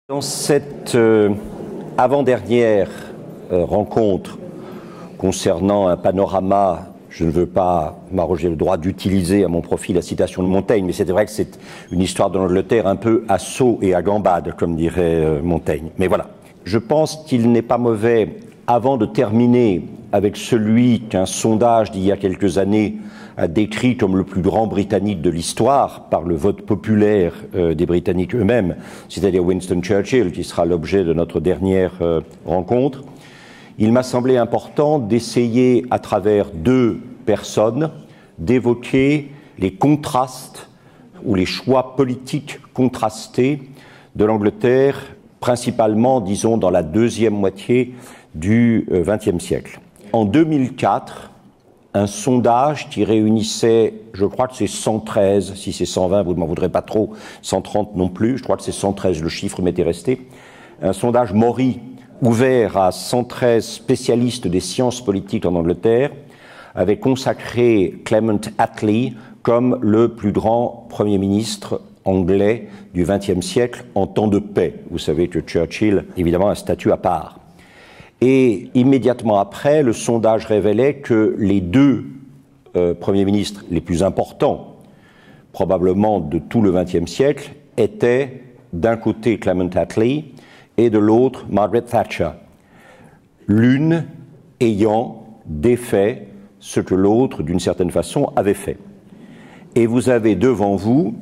Dans cette avant-dernière rencontre concernant un panorama, je ne veux pas m'arroger le droit d'utiliser à mon profit la citation de Montaigne, mais c'est vrai que c'est une histoire de l'Angleterre un peu à saut et à gambade, comme dirait Montaigne. Mais voilà, je pense qu'il n'est pas mauvais, avant de terminer avec celui qu'un sondage d'il y a quelques années a décrit comme le plus grand Britannique de l'histoire par le vote populaire des Britanniques eux-mêmes, c'est-à-dire Winston Churchill, qui sera l'objet de notre dernière rencontre. Il m'a semblé important d'essayer, à travers deux personnes, d'évoquer les contrastes ou les choix politiques contrastés de l'Angleterre, principalement, disons, dans la deuxième moitié du XXe siècle. En 2004, un sondage qui réunissait, je crois que c'est 113, si c'est 120, vous ne m'en voudrez pas trop, 130 non plus, je crois que c'est 113, le chiffre m'était resté, un sondage Mori, ouvert à 113 spécialistes des sciences politiques en Angleterre, avait consacré Clement Attlee comme le plus grand Premier ministre anglais du XXe siècle en temps de paix. Vous savez que Churchill, évidemment, a un statut à part. Et immédiatement après, le sondage révélait que les deux premiers ministres les plus importants, probablement de tout le XXe siècle, étaient d'un côté Clement Attlee et de l'autre Margaret Thatcher, l'une ayant défait ce que l'autre, d'une certaine façon, avait fait. Et vous avez devant vous...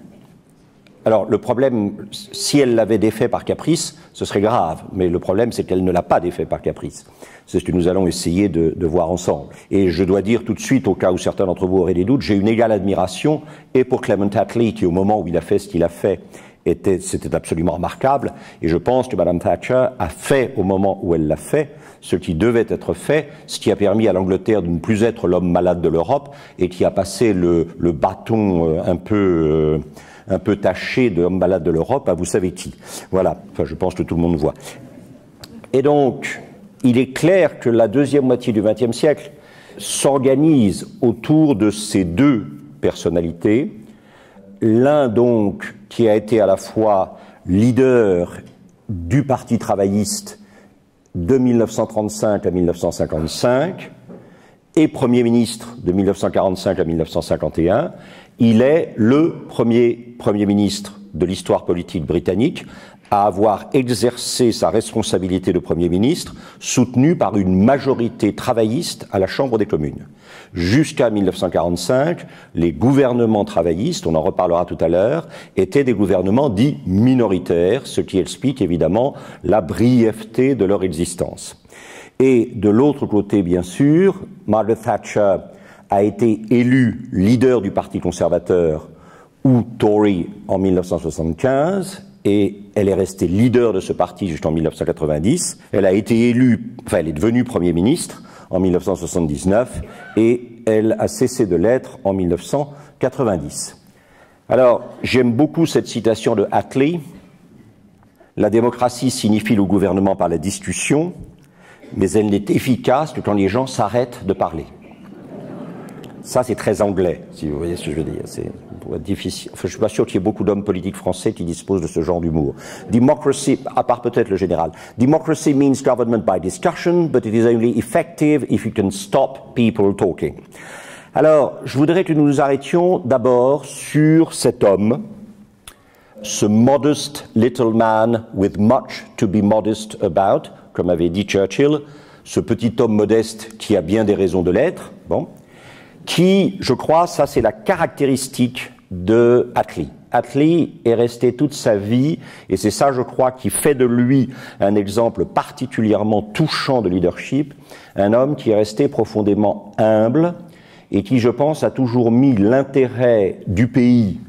Alors, le problème, si elle l'avait défait par caprice, ce serait grave. Mais le problème, c'est qu'elle ne l'a pas défait par caprice. C'est ce que nous allons essayer de voir ensemble. Et je dois dire tout de suite, au cas où certains d'entre vous auraient des doutes, j'ai une égale admiration, et pour Clement Attlee, qui au moment où il a fait ce qu'il a fait, c'était absolument remarquable. Et je pense que Mme Thatcher a fait, au moment où elle l'a fait, ce qui devait être fait, ce qui a permis à l'Angleterre de ne plus être l'homme malade de l'Europe, et qui a passé le bâton un peu taché de l'homme malade de l'Europe à vous savez qui. Voilà, enfin je pense que tout le monde voit. Et donc, il est clair que la deuxième moitié du XXe siècle s'organise autour de ces deux personnalités. L'un donc qui a été à la fois leader du Parti travailliste de 1935 à 1955 et Premier ministre de 1945 à 1951, il est le premier Premier ministre de l'histoire politique britannique à avoir exercé sa responsabilité de Premier ministre, soutenu par une majorité travailliste à la Chambre des communes. Jusqu'à 1945, les gouvernements travaillistes, on en reparlera tout à l'heure, étaient des gouvernements dits minoritaires, ce qui explique évidemment la brièveté de leur existence. Et de l'autre côté, bien sûr, Margaret Thatcher a été élue leader du Parti conservateur ou Tory en 1975, et elle est restée leader de ce parti jusqu'en 1990. Elle a été élue, enfin elle est devenue Premier ministre en 1979, et elle a cessé de l'être en 1990. Alors, j'aime beaucoup cette citation de Attlee. La démocratie signifie le gouvernement par la discussion, mais elle n'est efficace que quand les gens s'arrêtent de parler. Ça, c'est très anglais, si vous voyez ce que je veux dire. C'est difficile. Enfin, je suis pas sûr qu'il y ait beaucoup d'hommes politiques français qui disposent de ce genre d'humour. Democracy, à part peut-être le général. Democracy means government by discussion, but it is only effective if you can stop people talking. Alors, je voudrais que nous nous arrêtions d'abord sur cet homme, ce modest little man with much to be modest about, comme avait dit Churchill, ce petit homme modeste qui a bien des raisons de l'être, bon, qui, je crois, ça c'est la caractéristique de Attlee. Attlee est resté toute sa vie, et c'est ça, je crois, qui fait de lui un exemple particulièrement touchant de leadership, un homme qui est resté profondément humble et qui, je pense, a toujours mis l'intérêt du pays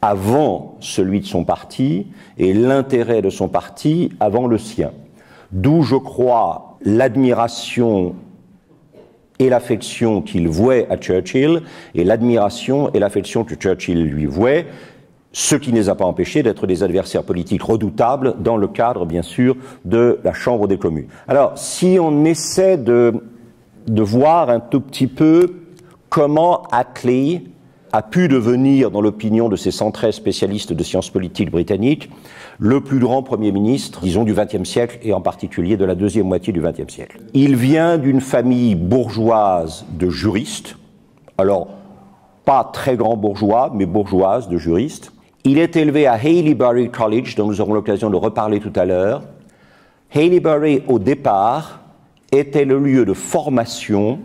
avant celui de son parti et l'intérêt de son parti avant le sien. D'où, je crois, l'admiration et l'affection qu'il vouait à Churchill, et l'admiration et l'affection que Churchill lui vouait, ce qui ne les a pas empêchés d'être des adversaires politiques redoutables dans le cadre, bien sûr, de la Chambre des communes. Alors, si on essaie de voir un tout petit peu comment Attlee a pu devenir, dans l'opinion de ces 113 spécialistes de sciences politiques britanniques, le plus grand Premier ministre, disons, du XXe siècle, et en particulier de la deuxième moitié du XXe siècle. Il vient d'une famille bourgeoise de juristes, alors pas très grand bourgeois, mais bourgeoise de juristes. Il est élevé à Haileybury College, dont nous aurons l'occasion de reparler tout à l'heure. Haileybury, au départ, était le lieu de formation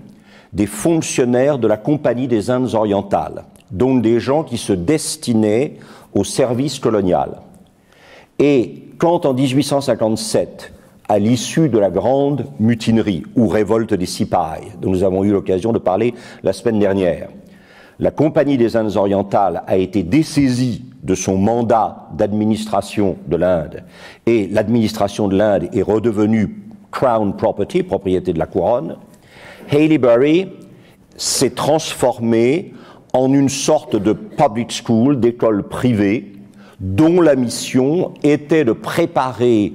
des fonctionnaires de la Compagnie des Indes orientales, donc des gens qui se destinaient au service colonial. Et quand en 1857, à l'issue de la grande mutinerie ou révolte des Sipahs, dont nous avons eu l'occasion de parler la semaine dernière, la Compagnie des Indes orientales a été dessaisie de son mandat d'administration de l'Inde, et l'administration de l'Inde est redevenue Crown Property, propriété de la couronne. Haileybury s'est transformé en une sorte de public school, d'école privée, dont la mission était de préparer,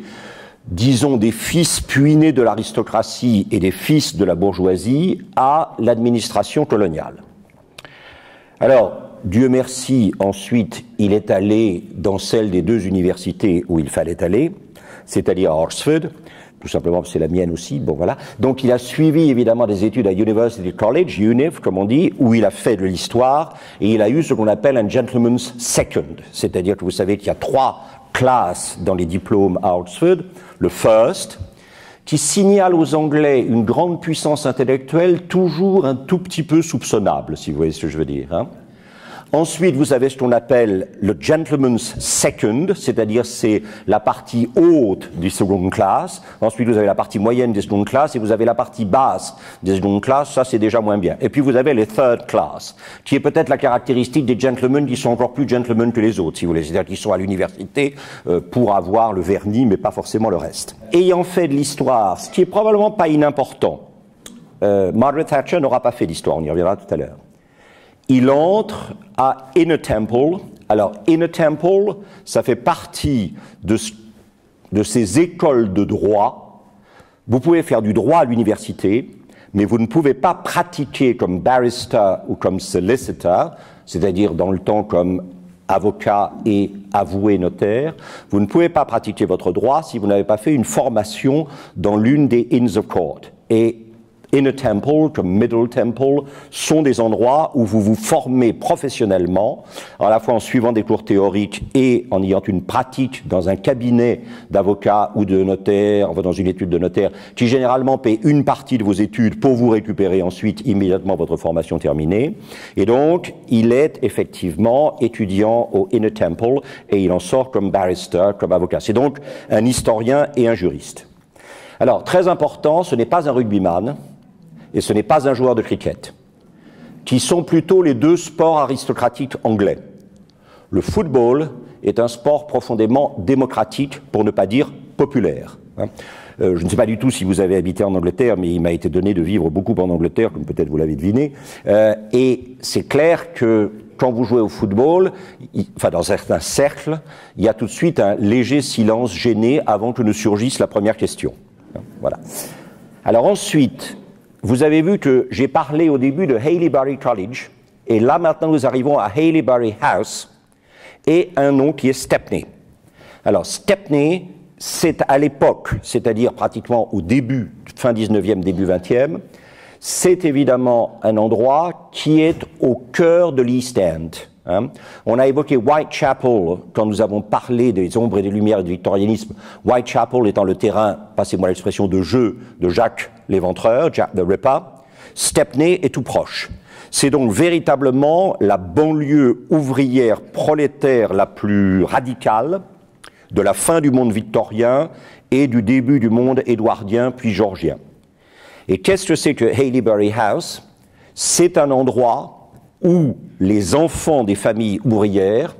disons, des fils puinés de l'aristocratie et des fils de la bourgeoisie à l'administration coloniale. Alors, Dieu merci, ensuite, il est allé dans celle des deux universités où il fallait aller, c'est-à-dire à Oxford, tout simplement parce que c'est la mienne aussi, bon voilà. Donc il a suivi évidemment des études à University College, UNIF comme on dit, où il a fait de l'histoire, et il a eu ce qu'on appelle un gentleman's second, c'est-à-dire que vous savez qu'il y a 3 classes dans les diplômes à Oxford. Le first, qui signale aux Anglais une grande puissance intellectuelle toujours un tout petit peu soupçonnable, si vous voyez ce que je veux dire, hein. Ensuite, vous avez ce qu'on appelle le gentleman's second, c'est-à-dire c'est la partie haute du second class. Ensuite, vous avez la partie moyenne des second class et vous avez la partie basse des second class. Ça, c'est déjà moins bien. Et puis, vous avez les third class, qui est peut-être la caractéristique des gentlemen qui sont encore plus gentlemen que les autres, si vous voulez. C'est-à-dire qu'ils sont à l'université pour avoir le vernis, mais pas forcément le reste. Ayant fait de l'histoire, ce qui est probablement pas inimportant, Margaret Thatcher n'aura pas fait d'histoire, on y reviendra tout à l'heure. Il entre à Inner Temple. Alors, Inner Temple, ça fait partie de ces écoles de droit. Vous pouvez faire du droit à l'université, mais vous ne pouvez pas pratiquer comme barrister ou comme solicitor, c'est-à-dire dans le temps comme avocat et avoué notaire. Vous ne pouvez pas pratiquer votre droit si vous n'avez pas fait une formation dans l'une des Inns of Court. Et Inner Temple, comme Middle Temple, sont des endroits où vous vous formez professionnellement, à la fois en suivant des cours théoriques et en ayant une pratique dans un cabinet d'avocat ou de notaire, enfin dans une étude de notaire, qui généralement paie une partie de vos études pour vous récupérer ensuite immédiatement votre formation terminée. Et donc, il est effectivement étudiant au Inner Temple et il en sort comme barrister, comme avocat. C'est donc un historien et un juriste. Alors, très important, ce n'est pas un rugbyman, et ce n'est pas un joueur de cricket, qui sont plutôt les deux sports aristocratiques anglais. Le football est un sport profondément démocratique, pour ne pas dire populaire. Je ne sais pas du tout si vous avez habité en Angleterre, mais il m'a été donné de vivre beaucoup en Angleterre, comme peut-être vous l'avez deviné, et c'est clair que quand vous jouez au football, enfin dans certains cercles, il y a tout de suite un léger silence gêné avant que ne surgisse la première question. Voilà. Alors ensuite, vous avez vu que j'ai parlé au début de Haileybury College, et là maintenant nous arrivons à Haileybury House, et un nom qui est Stepney. Alors Stepney, c'est à l'époque, c'est-à-dire pratiquement au début, fin 19e, début 20e, c'est évidemment un endroit qui est au cœur de l'East End. Hein. On a évoqué Whitechapel quand nous avons parlé des ombres et des lumières et du victorianisme. Whitechapel étant le terrain, passez-moi l'expression, de jeu de Jacques l'Éventreur, Jack the Ripper. Stepney est tout proche. C'est donc véritablement la banlieue ouvrière prolétaire la plus radicale de la fin du monde victorien et du début du monde édouardien puis georgien. Et qu'est-ce que c'est que Haileybury House? C'est un endroit où les enfants des familles ouvrières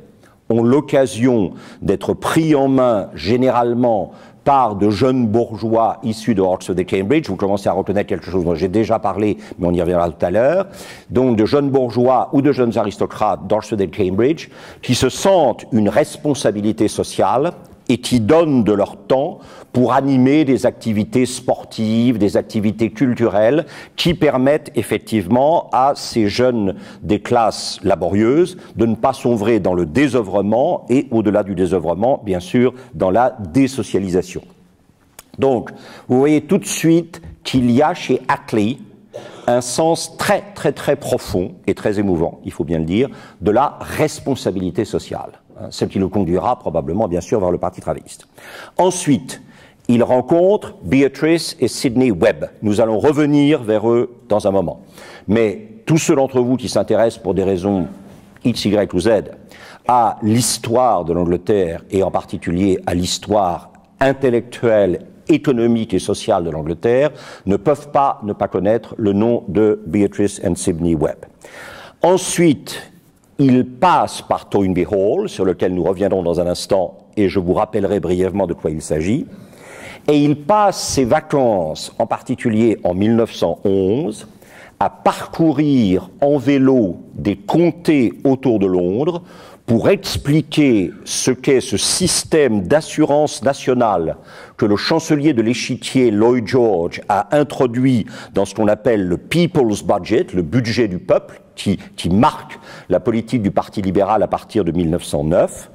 ont l'occasion d'être pris en main généralement par de jeunes bourgeois issus de Oxford et Cambridge. Vous commencez à reconnaître quelque chose dont j'ai déjà parlé, mais on y reviendra tout à l'heure. Donc de jeunes bourgeois ou de jeunes aristocrates d'Oxford et Cambridge qui se sentent une responsabilité sociale et qui donnent de leur temps pour animer des activités sportives, des activités culturelles qui permettent effectivement à ces jeunes des classes laborieuses de ne pas sombrer dans le désœuvrement et, au-delà du désœuvrement, bien sûr, dans la désocialisation. Donc, vous voyez tout de suite qu'il y a chez Attlee un sens très, très, très profond et très émouvant, il faut bien le dire, de la responsabilité sociale, celle qui le conduira probablement, bien sûr, vers le Parti travailliste. Ensuite, il rencontre Beatrice et Sidney Webb. Nous allons revenir vers eux dans un moment. Mais tous ceux d'entre vous qui s'intéressent pour des raisons X, Y ou Z à l'histoire de l'Angleterre et en particulier à l'histoire intellectuelle, économique et sociale de l'Angleterre ne peuvent pas ne pas connaître le nom de Beatrice and Sidney Webb. Ensuite, il passe par Toynbee Hall, sur lequel nous reviendrons dans un instant, et je vous rappellerai brièvement de quoi il s'agit. Et il passe ses vacances, en particulier en 1911, à parcourir en vélo des comtés autour de Londres pour expliquer ce qu'est ce système d'assurance nationale que le chancelier de l'Échiquier, Lloyd George, a introduit dans ce qu'on appelle le People's Budget, le budget du peuple, qui marque la politique du Parti libéral à partir de 1909.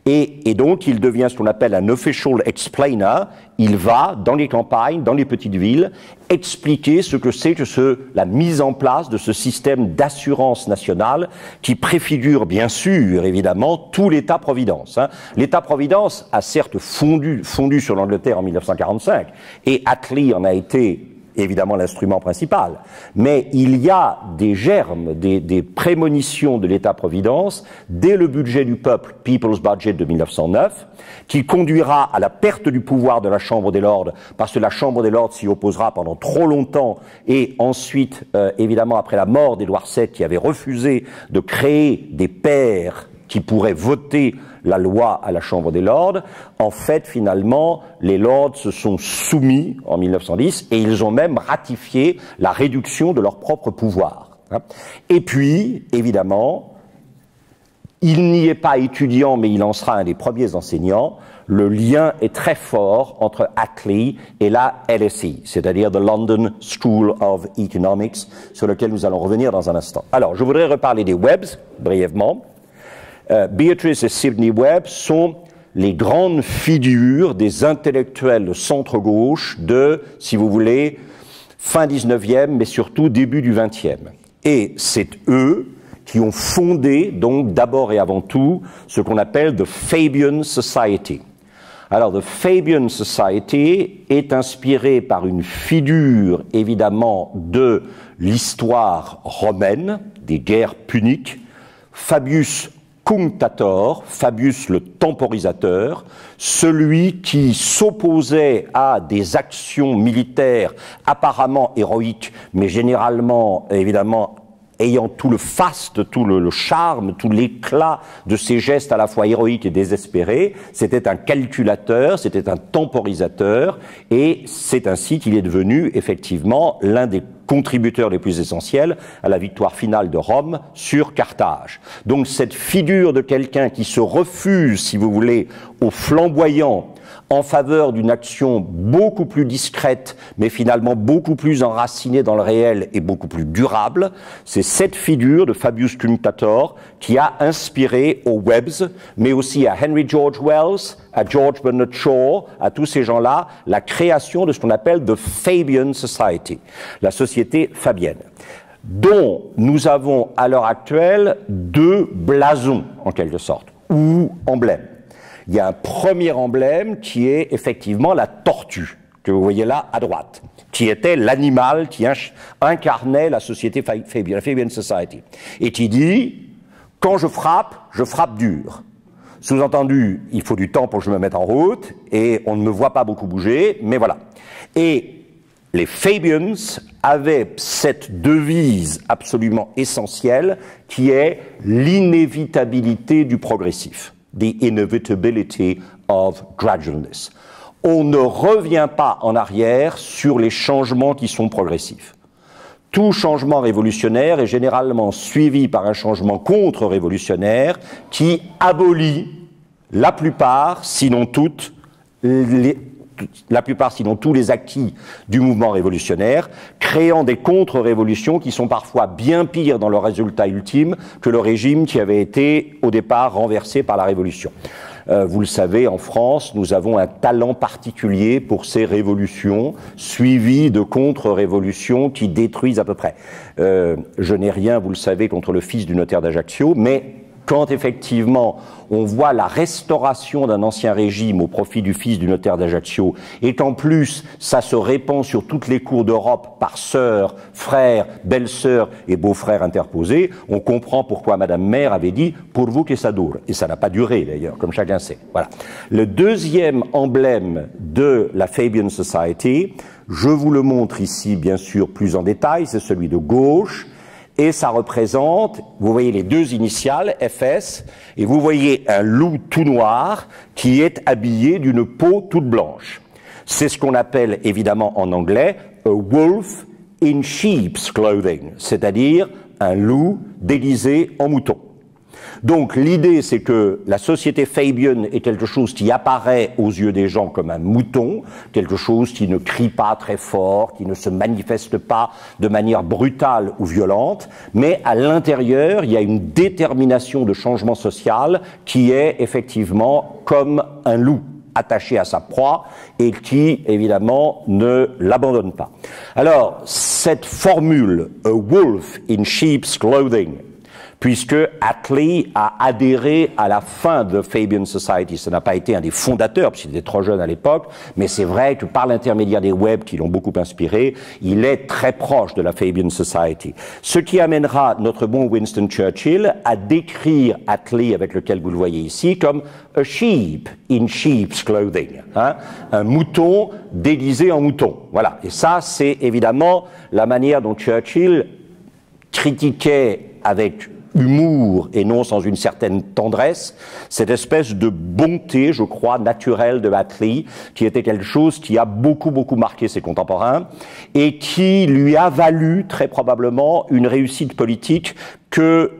Et donc, il devient ce qu'on appelle un official explainer. Il va dans les campagnes, dans les petites villes, expliquer ce que c'est que la mise en place de ce système d'assurance nationale qui préfigure, bien sûr, évidemment, tout l'État-providence. L'État-providence a certes fondu sur l'Angleterre en 1945, et Attlee en a été évidemment l'instrument principal, mais il y a des germes, des prémonitions de l'État-providence dès le budget du peuple, People's Budget de 1909, qui conduira à la perte du pouvoir de la Chambre des Lords, parce que la Chambre des Lords s'y opposera pendant trop longtemps, et ensuite, évidemment, après la mort d'Édouard VII, qui avait refusé de créer des pairs qui pourraient voter la loi à la Chambre des Lords. En fait, finalement, les Lords se sont soumis en 1910 et ils ont même ratifié la réduction de leur propre pouvoir. Et puis, évidemment, il n'y est pas étudiant, mais il en sera un des premiers enseignants. Le lien est très fort entre Attlee et la LSE, c'est-à-dire the London School of Economics, sur lequel nous allons revenir dans un instant. Alors, je voudrais reparler des Webbs, brièvement. Beatrice et Sidney Webb sont les grandes figures des intellectuels de centre-gauche de, si vous voulez, fin 19e, mais surtout début du 20e. Et c'est eux qui ont fondé, donc d'abord et avant tout, ce qu'on appelle the Fabian Society. Alors, the Fabian Society est inspiré par une figure, évidemment, de l'histoire romaine, des guerres puniques, Fabius Cunctator, Fabius le temporisateur, celui qui s'opposait à des actions militaires apparemment héroïques, mais généralement, évidemment, ayant tout le faste, tout le charme, tout l'éclat de ces gestes à la fois héroïques et désespérés. C'était un calculateur, c'était un temporisateur, et c'est ainsi qu'il est devenu effectivement l'un des contributeurs les plus essentiels à la victoire finale de Rome sur Carthage. Donc cette figure de quelqu'un qui se refuse, si vous voulez, au flamboyant, en faveur d'une action beaucoup plus discrète, mais finalement beaucoup plus enracinée dans le réel et beaucoup plus durable, c'est cette figure de Fabius Cunctator qui a inspiré aux Webbs, mais aussi à Henry George Wells, à George Bernard Shaw, à tous ces gens-là, la création de ce qu'on appelle the Fabian Society, la société fabienne, dont nous avons à l'heure actuelle deux blasons, en quelque sorte, ou emblèmes. Il y a un premier emblème qui est effectivement la tortue, que vous voyez là à droite, qui était l'animal qui incarnait la société Fabian, la Fabian Society, et qui dit « quand je frappe dur ». Sous-entendu, il faut du temps pour que je me mette en route, et on ne me voit pas beaucoup bouger, mais voilà. Et les Fabians avaient cette devise absolument essentielle qui est l'inévitabilité du progressif. The inevitability of gradualness. On ne revient pas en arrière sur les changements qui sont progressifs. Tout changement révolutionnaire est généralement suivi par un changement contre-révolutionnaire qui abolit la plupart, sinon toutes, la plupart, sinon tous les acquis du mouvement révolutionnaire, créant des contre-révolutions qui sont parfois bien pires dans leur résultat ultime que le régime qui avait été au départ renversé par la révolution. Vous le savez, en France, nous avons un talent particulier pour ces révolutions, suivies de contre-révolutions qui détruisent à peu près. Je n'ai rien, vous le savez, contre le fils du notaire d'Ajaccio, mais quand effectivement on voit la restauration d'un ancien régime au profit du fils du notaire d'Ajaccio, et qu'en plus ça se répand sur toutes les cours d'Europe par sœurs, frères, belles-sœurs et beaux-frères interposés, on comprend pourquoi Madame Maire avait dit « pour vous que ça dure ». Et ça n'a pas duré d'ailleurs, comme chacun sait. Voilà. Le deuxième emblème de la Fabian Society, je vous le montre ici bien sûr plus en détail, c'est celui de gauche. Et ça représente, vous voyez les deux initiales, FS, et vous voyez un loup tout noir qui est habillé d'une peau toute blanche. C'est ce qu'on appelle évidemment en anglais « a wolf in sheep's clothing », c'est-à-dire un loup déguisé en mouton. Donc l'idée, c'est que la société Fabian est quelque chose qui apparaît aux yeux des gens comme un mouton, quelque chose qui ne crie pas très fort, qui ne se manifeste pas de manière brutale ou violente, mais à l'intérieur, il y a une détermination de changement social qui est effectivement comme un loup attaché à sa proie et qui, évidemment, ne l'abandonne pas. Alors, cette formule « a wolf in sheep's clothing », puisque Attlee a adhéré à la fin de Fabian Society. Ce n'a pas été un des fondateurs, puisqu'il était trop jeune à l'époque, mais c'est vrai que par l'intermédiaire des web qui l'ont beaucoup inspiré, il est très proche de la Fabian Society. Ce qui amènera notre bon Winston Churchill à décrire Attlee, avec lequel vous le voyez ici, comme « a sheep in sheep's clothing », hein, un mouton déguisé en mouton. Voilà. Et ça, c'est évidemment la manière dont Churchill critiquait avec humour et non sans une certaine tendresse, cette espèce de bonté, je crois, naturelle de Attlee, qui était quelque chose qui a beaucoup marqué ses contemporains et qui lui a valu très probablement une réussite politique que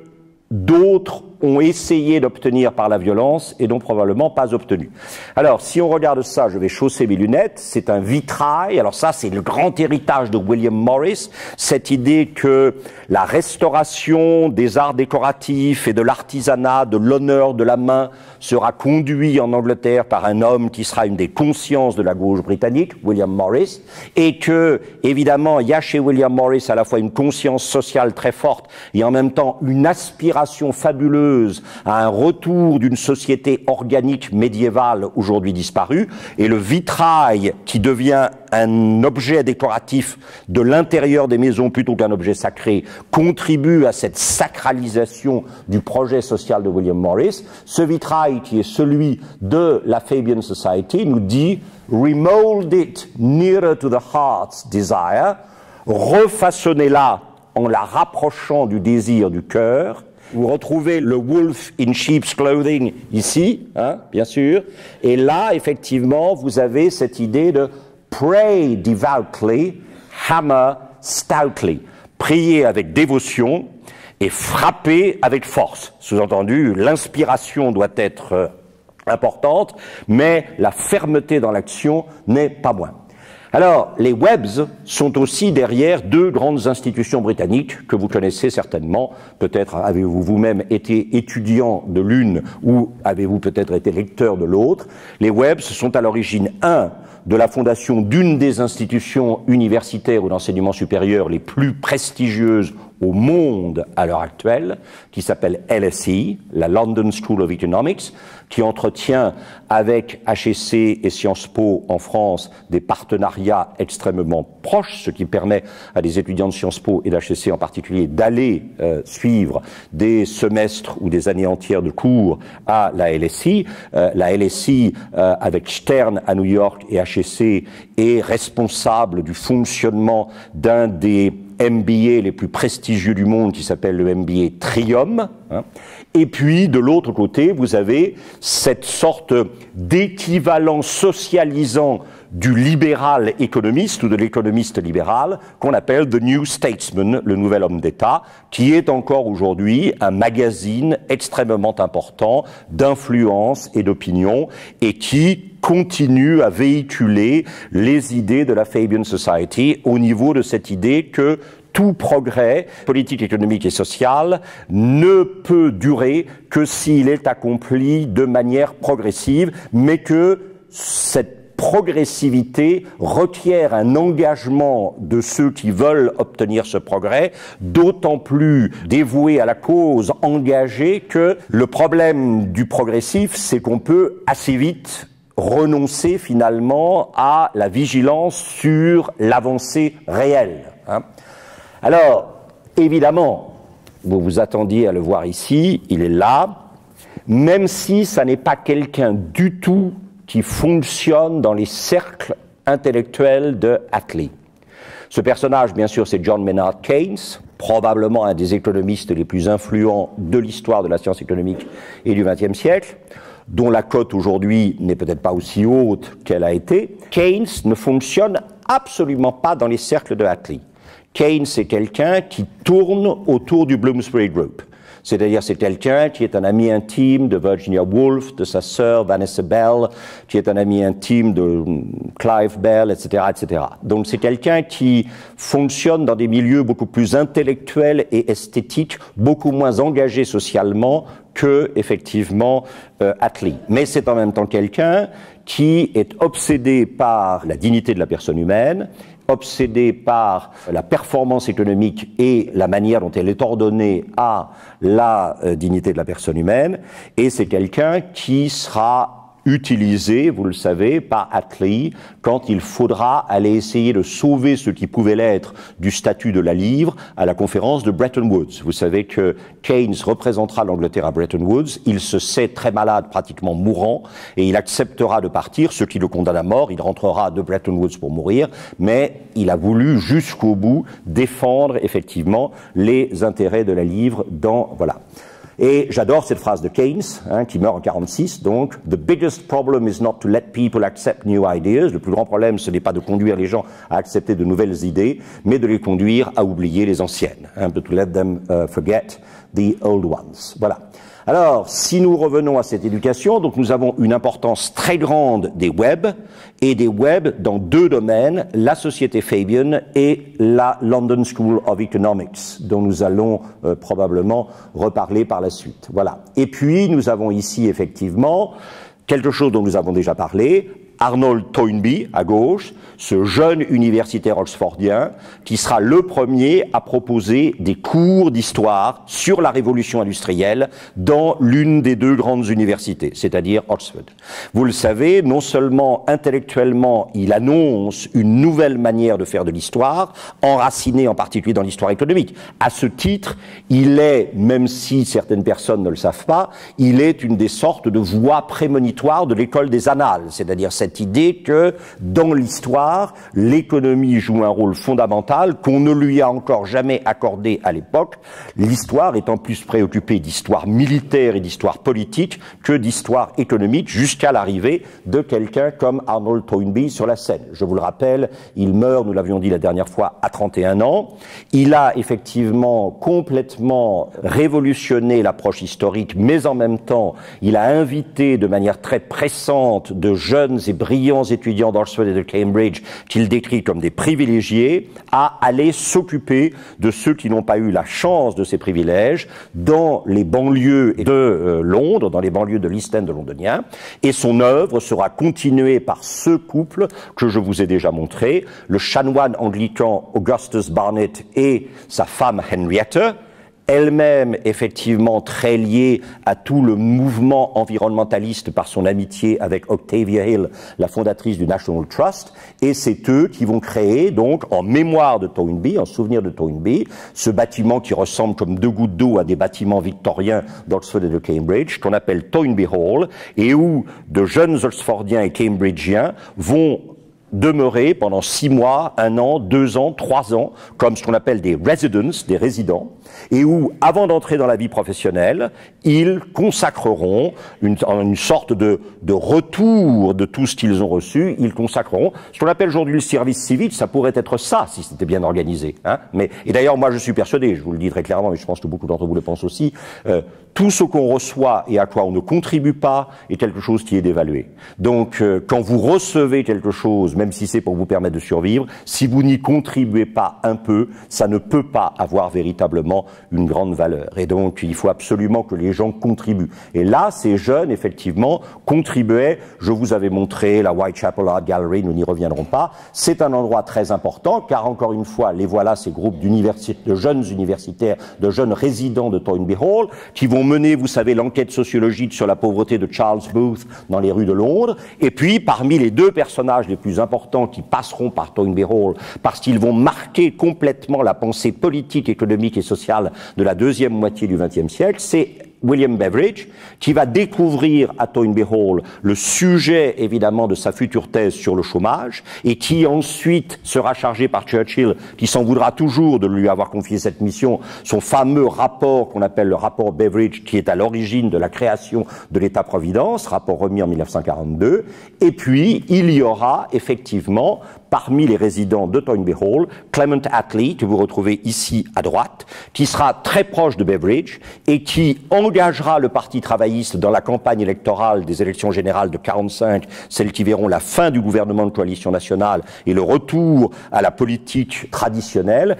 d'autres ont essayé d'obtenir par la violence et n'ont probablement pas obtenu. Alors, si on regarde ça, je vais chausser mes lunettes, c'est un vitrail. Alors ça, c'est le grand héritage de William Morris, cette idée que la restauration des arts décoratifs et de l'artisanat, de l'honneur de la main, sera conduit en Angleterre par un homme qui sera une des consciences de la gauche britannique, William Morris, et que, évidemment, il y a chez William Morris à la fois une conscience sociale très forte et en même temps une aspiration fabuleuse à un retour d'une société organique médiévale aujourd'hui disparue, et le vitrail qui devient un objet décoratif de l'intérieur des maisons plutôt qu'un objet sacré contribue à cette sacralisation du projet social de William Morris. Ce vitrail qui est celui de la Fabian Society nous dit « Remold it nearer to the heart's desire », refaçonnez-la en la rapprochant du désir du cœur. Vous retrouvez le wolf in sheep's clothing ici, hein, bien sûr, et là, effectivement, vous avez cette idée de pray devoutly, hammer stoutly. Prier avec dévotion et frapper avec force. Sous-entendu, l'inspiration doit être importante, mais la fermeté dans l'action n'est pas moins. Alors, les Webbs sont aussi derrière deux grandes institutions britanniques que vous connaissez certainement. Peut-être avez-vous vous-même été étudiant de l'une ou avez-vous peut-être été lecteur de l'autre. Les Webbs sont à l'origine, de la fondation d'une des institutions universitaires ou d'enseignement supérieur les plus prestigieuses au monde à l'heure actuelle, qui s'appelle LSE, la London School of Economics, qui entretient avec HEC et Sciences Po en France des partenariats extrêmement proches, ce qui permet à des étudiants de Sciences Po et d'HEC en particulier d'aller suivre des semestres ou des années entières de cours à la LSE. La LSE, avec Stern à New York et HEC, est responsable du fonctionnement d'un des MBA les plus prestigieux du monde qui s'appelle le MBA Trium. Hein. Et puis, de l'autre côté, vous avez cette sorte d'équivalent socialisant du libéral économiste ou de l'économiste libéral qu'on appelle The New Statesman, le nouvel homme d'État, qui est encore aujourd'hui un magazine extrêmement important d'influence et d'opinion et qui continue à véhiculer les idées de la Fabian Society au niveau de cette idée que tout progrès politique, économique et social ne peut durer que s'il est accompli de manière progressive, mais que cette progressivité requiert un engagement de ceux qui veulent obtenir ce progrès, d'autant plus dévoué à la cause, engagé, que le problème du progressif, c'est qu'on peut assez vite renoncer finalement à la vigilance sur l'avancée réelle. Alors, évidemment, vous vous attendiez à le voir ici, il est là, même si ça n'est pas quelqu'un du tout qui fonctionne dans les cercles intellectuels de Attlee. Ce personnage, bien sûr, c'est John Maynard Keynes, probablement un des économistes les plus influents de l'histoire de la science économique et du XXe siècle, dont la cote aujourd'hui n'est peut-être pas aussi haute qu'elle a été. Keynes ne fonctionne absolument pas dans les cercles de Attlee. Keynes, c'est quelqu'un qui tourne autour du Bloomsbury Group. C'est-à-dire, c'est quelqu'un qui est un ami intime de Virginia Woolf, de sa sœur Vanessa Bell, qui est un ami intime de Clive Bell, etc., etc. Donc, c'est quelqu'un qui fonctionne dans des milieux beaucoup plus intellectuels et esthétiques, beaucoup moins engagés socialement que, effectivement, Attlee. Mais c'est en même temps quelqu'un qui est obsédé par la dignité de la personne humaine, obsédé par la performance économique et la manière dont elle est ordonnée à la dignité de la personne humaine, et c'est quelqu'un qui sera utilisé, vous le savez, par Attlee quand il faudra aller essayer de sauver ce qui pouvait l'être du statut de la livre à la conférence de Bretton Woods. Vous savez que Keynes représentera l'Angleterre à Bretton Woods, il se sait très malade, pratiquement mourant, et il acceptera de partir, ce qui le condamne à mort, il rentrera de Bretton Woods pour mourir, mais il a voulu jusqu'au bout défendre effectivement les intérêts de la livre dans... voilà. Et j'adore cette phrase de Keynes, qui meurt en 1946, donc « The biggest problem is not to let people accept new ideas ». Le plus grand problème, ce n'est pas de conduire les gens à accepter de nouvelles idées, mais de les conduire à oublier les anciennes. To let them forget the old ones. Voilà. Alors, si nous revenons à cette éducation, donc nous avons une importance très grande des web, et des web dans deux domaines, la Société Fabian et la London School of Economics, dont nous allons probablement reparler par la suite. Voilà. Et puis, nous avons ici, effectivement, quelque chose dont nous avons déjà parlé, Arnold Toynbee, à gauche, ce jeune universitaire oxfordien, qui sera le premier à proposer des cours d'histoire sur la révolution industrielle dans l'une des deux grandes universités, c'est-à-dire Oxford. Vous le savez, non seulement intellectuellement, il annonce une nouvelle manière de faire de l'histoire, enracinée en particulier dans l'histoire économique. À ce titre, il est, même si certaines personnes ne le savent pas, il est une des sortes de voix prémonitoires de l'école des annales, c'est-à-dire cette idée que, dans l'histoire, l'économie joue un rôle fondamental qu'on ne lui a encore jamais accordé à l'époque, l'histoire étant plus préoccupée d'histoire militaire et d'histoire politique que d'histoire économique, jusqu'à l'arrivée de quelqu'un comme Arnold Toynbee sur la scène. Je vous le rappelle, il meurt, nous l'avions dit la dernière fois, à 31 ans. Il a effectivement complètement révolutionné l'approche historique, mais en même temps, il a invité de manière très pressante de jeunes et brillants étudiants d'Oxford et de Cambridge, qu'il décrit comme des privilégiés, à aller s'occuper de ceux qui n'ont pas eu la chance de ces privilèges dans les banlieues de Londres, dans les banlieues de l'East End londonien, et son œuvre sera continuée par ce couple que je vous ai déjà montré, le chanoine anglican Augustus Barnett et sa femme Henrietta, elle-même effectivement très liée à tout le mouvement environnementaliste par son amitié avec Octavia Hill, la fondatrice du National Trust, et c'est eux qui vont créer, donc, en mémoire de Toynbee, en souvenir de Toynbee, ce bâtiment qui ressemble comme deux gouttes d'eau à des bâtiments victoriens d'Oxford et de Cambridge, qu'on appelle Toynbee Hall, et où de jeunes Oxfordiens et Cambridgiens vont demeurer pendant 6 mois, 1 an, 2 ans, 3 ans, comme ce qu'on appelle des residents, des résidents, et où, avant d'entrer dans la vie professionnelle, ils consacreront une sorte de retour de tout ce qu'ils ont reçu, ils consacreront ce qu'on appelle aujourd'hui le service civique, ça pourrait être ça, si c'était bien organisé. Hein. Et d'ailleurs, moi je suis persuadé, je vous le dis très clairement, mais je pense que beaucoup d'entre vous le pensent aussi, tout ce qu'on reçoit et à quoi on ne contribue pas est quelque chose qui est dévalué. Donc, quand vous recevez quelque chose, même si c'est pour vous permettre de survivre, si vous n'y contribuez pas un peu, ça ne peut pas avoir véritablement une grande valeur. Et donc, il faut absolument que les gens contribuent. Et là, ces jeunes, effectivement, contribuaient. Je vous avais montré la Whitechapel Art Gallery, nous n'y reviendrons pas. C'est un endroit très important, car encore une fois, les voilà, ces groupes de jeunes universitaires, de jeunes résidents de Toynbee Hall, qui vont mener, vous savez, l'enquête sociologique sur la pauvreté de Charles Booth dans les rues de Londres. Et puis, parmi les 2 personnages les plus importants qui passeront par Toynbee Hall, parce qu'ils vont marquer complètement la pensée politique, économique et sociale de la deuxième moitié du XXe siècle, c'est William Beveridge, qui va découvrir à Toynbee Hall le sujet, évidemment, de sa future thèse sur le chômage, et qui ensuite sera chargé par Churchill, qui s'en voudra toujours de lui avoir confié cette mission, son fameux rapport qu'on appelle le rapport Beveridge, qui est à l'origine de la création de l'État-providence, rapport remis en 1942. Et puis, il y aura, effectivement, parmi les résidents de Toynbee Hall, Clement Attlee, que vous retrouvez ici à droite, qui sera très proche de Beveridge et qui engagera le Parti travailliste dans la campagne électorale des élections générales de 1945, celles qui verront la fin du gouvernement de coalition nationale et le retour à la politique traditionnelle.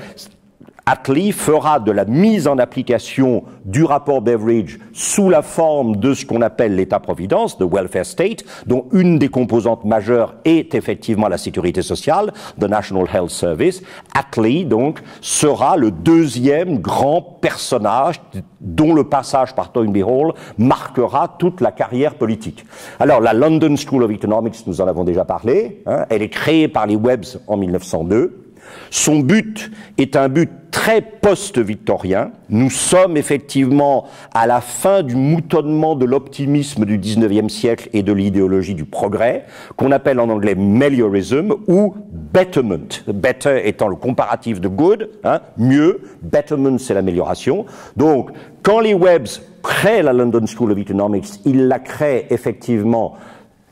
Attlee fera de la mise en application du rapport Beveridge sous la forme de ce qu'on appelle l'État-providence, de welfare state, dont une des composantes majeures est effectivement la sécurité sociale, the National Health Service. Attlee, donc, sera le 2e grand personnage dont le passage par Toynbee Hall marquera toute la carrière politique. Alors, la London School of Economics, nous en avons déjà parlé, hein, elle est créée par les Webbs en 1902. Son but est un but très post-victorien. Nous sommes effectivement à la fin du moutonnement de l'optimisme du XIXe siècle et de l'idéologie du progrès, qu'on appelle en anglais meliorism ou betterment. Better étant le comparatif de good, hein, mieux. Betterment, c'est l'amélioration. Donc, quand les Webbs créent la London School of Economics, ils la créent effectivement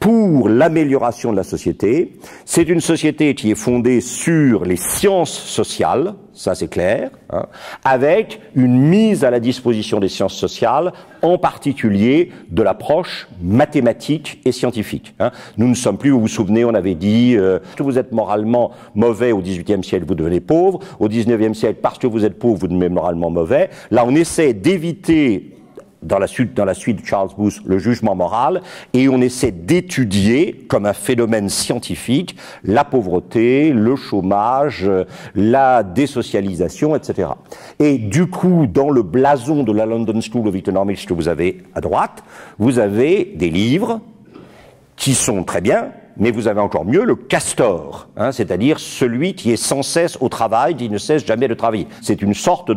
pour l'amélioration de la société. C'est une société qui est fondée sur les sciences sociales, ça c'est clair, hein, avec une mise à la disposition des sciences sociales, en particulier de l'approche mathématique et scientifique. Hein. Nous ne sommes plus, vous vous souvenez, on avait dit que vous êtes moralement mauvais au XVIIIe siècle, vous devenez pauvre. Au XIXe siècle, parce que vous êtes pauvre, vous devenez moralement mauvais. Là, on essaie d'éviter dans la suite de Charles Booth, le jugement moral, et on essaie d'étudier, comme un phénomène scientifique, la pauvreté, le chômage, la désocialisation, etc. Et du coup, dans le blason de la London School of Economics que vous avez à droite, vous avez des livres qui sont très bien, mais vous avez encore mieux le castor, hein, c'est-à-dire celui qui est sans cesse au travail, qui ne cesse jamais de travailler. C'est une sorte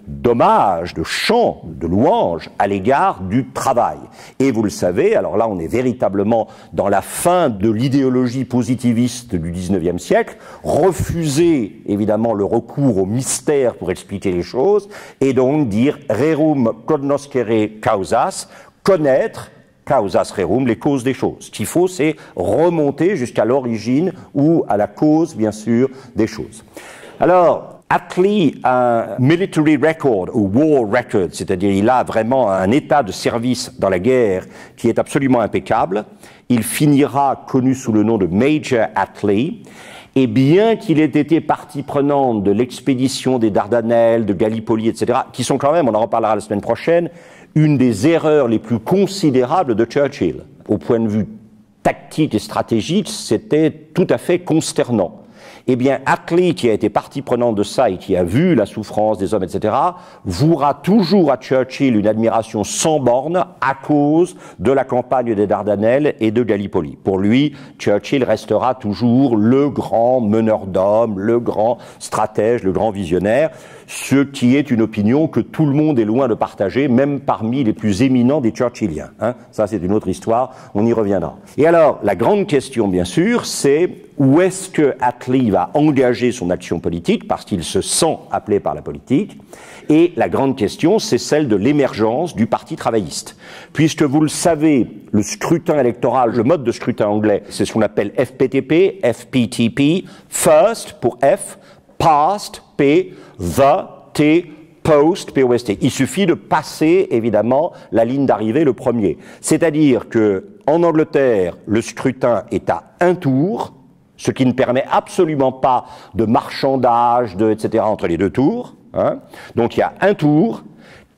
d'hommage, de chant, de louange à l'égard du travail. Et vous le savez, alors là on est véritablement dans la fin de l'idéologie positiviste du XIXe siècle, refuser évidemment le recours au mystère pour expliquer les choses, et donc dire rerum cognoscere causas, connaître causas rerum, les causes des choses. Ce qu'il faut, c'est remonter jusqu'à l'origine ou à la cause, bien sûr, des choses. Alors, Attlee a un military record ou war record, c'est-à-dire il a vraiment un état de service dans la guerre qui est absolument impeccable. Il finira connu sous le nom de Major Attlee. Et bien qu'il ait été partie prenante de l'expédition des Dardanelles, de Gallipoli, etc., qui sont quand même, on en reparlera la semaine prochaine, une des erreurs les plus considérables de Churchill. Au point de vue tactique et stratégique, c'était tout à fait consternant. Eh bien, Attlee, qui a été partie prenante de ça et qui a vu la souffrance des hommes, etc., vouera toujours à Churchill une admiration sans borne à cause de la campagne des Dardanelles et de Gallipoli. Pour lui, Churchill restera toujours le grand meneur d'hommes, le grand stratège, le grand visionnaire, ce qui est une opinion que tout le monde est loin de partager, même parmi les plus éminents des Churchilliens. Hein. Ça, c'est une autre histoire, on y reviendra. Et alors, la grande question, bien sûr, c'est où est-ce que Attlee va engager son action politique, parce qu'il se sent appelé par la politique. Et la grande question, c'est celle de l'émergence du Parti travailliste. Puisque vous le savez, le scrutin électoral, le mode de scrutin anglais, c'est ce qu'on appelle FPTP, FPTP, First pour F, Past, P, The, T, Post, P-O-S-T. Il suffit de passer, évidemment, la ligne d'arrivée le premier. C'est-à-dire que en Angleterre, le scrutin est à un tour, ce qui ne permet absolument pas de marchandage, etc. entre les deux tours. Hein. Donc il y a un tour,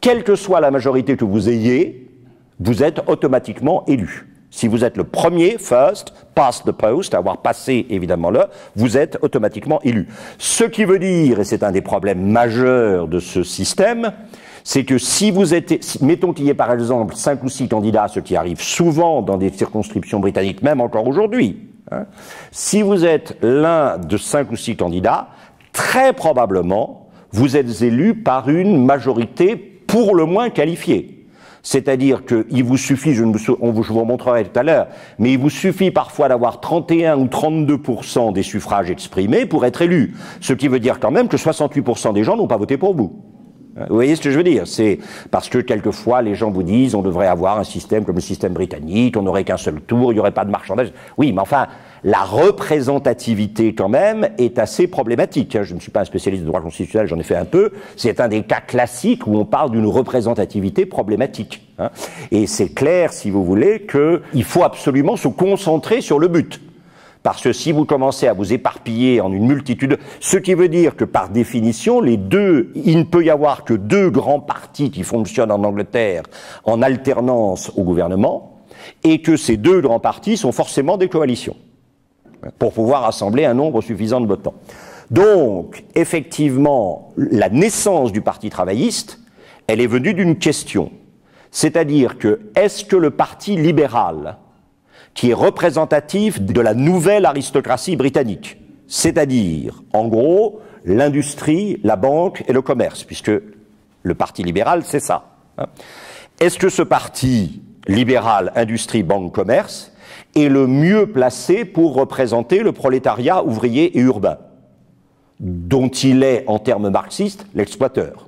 quelle que soit la majorité que vous ayez, vous êtes automatiquement élu. Si vous êtes le premier, first, past the post, avoir passé évidemment là, vous êtes automatiquement élu. Ce qui veut dire, et c'est un des problèmes majeurs de ce système, c'est que si vous êtes, mettons qu'il y ait par exemple 5 ou 6 candidats, ce qui arrive souvent dans des circonscriptions britanniques, même encore aujourd'hui, hein, si vous êtes l'un de 5 ou 6 candidats, très probablement, vous êtes élu par une majorité pour le moins qualifiée. C'est-à-dire qu'il vous suffit, je vous montrerai tout à l'heure, mais il vous suffit parfois d'avoir 31 ou 32% des suffrages exprimés pour être élu. Ce qui veut dire quand même que 68% des gens n'ont pas voté pour vous. Vous voyez ce que je veux dire? C'est parce que quelquefois les gens vous disent on devrait avoir un système comme le système britannique, on n'aurait qu'un seul tour, il n'y aurait pas de marchandage. Oui, mais enfin, la représentativité quand même est assez problématique. Je ne suis pas un spécialiste de droit constitutionnel, j'en ai fait un peu. C'est un des cas classiques où on parle d'une représentativité problématique. Et c'est clair, si vous voulez, qu'il faut absolument se concentrer sur le but. Parce que si vous commencez à vous éparpiller en une multitude, ce qui veut dire que par définition, il ne peut y avoir que 2 grands partis qui fonctionnent en Angleterre en alternance au gouvernement, et que ces 2 grands partis sont forcément des coalitions, pour pouvoir assembler un nombre suffisant de votants. Donc, effectivement, la naissance du Parti travailliste, elle est venue d'une question. C'est-à-dire que, est-ce que le Parti libéral, qui est représentatif de la nouvelle aristocratie britannique, c'est-à-dire, en gros, l'industrie, la banque et le commerce, puisque le Parti libéral, c'est ça. Est-ce que ce parti libéral, industrie, banque, commerce, est le mieux placé pour représenter le prolétariat ouvrier et urbain, dont il est, en termes marxistes, l'exploiteur?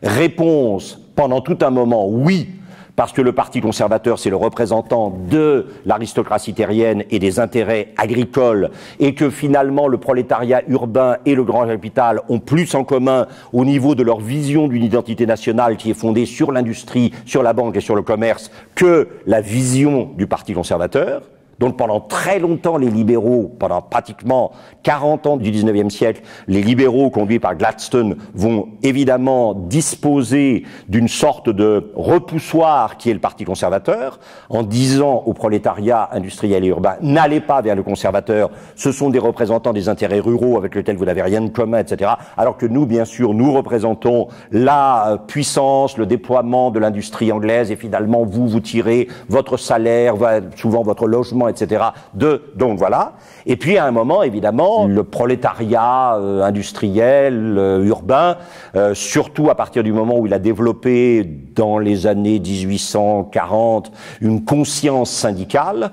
Réponse, pendant tout un moment, oui, parce que le Parti conservateur, c'est le représentant de l'aristocratie terrienne et des intérêts agricoles, et que finalement le prolétariat urbain et le grand capital ont plus en commun au niveau de leur vision d'une identité nationale qui est fondée sur l'industrie, sur la banque et sur le commerce, que la vision du Parti conservateur. Donc pendant très longtemps, les libéraux, pendant pratiquement 40 ans du 19e siècle, les libéraux conduits par Gladstone vont évidemment disposer d'une sorte de repoussoir qui est le Parti conservateur, en disant au prolétariat industriel et urbain, n'allez pas vers le conservateur, ce sont des représentants des intérêts ruraux avec lesquels vous n'avez rien de commun, etc. Alors que nous, bien sûr, nous représentons la puissance, le déploiement de l'industrie anglaise, et finalement, vous tirez votre salaire, souvent votre logement, etc. Donc voilà. Et puis à un moment, évidemment, le prolétariat industriel, urbain, surtout à partir du moment où il a développé dans les années 1840 une conscience syndicale,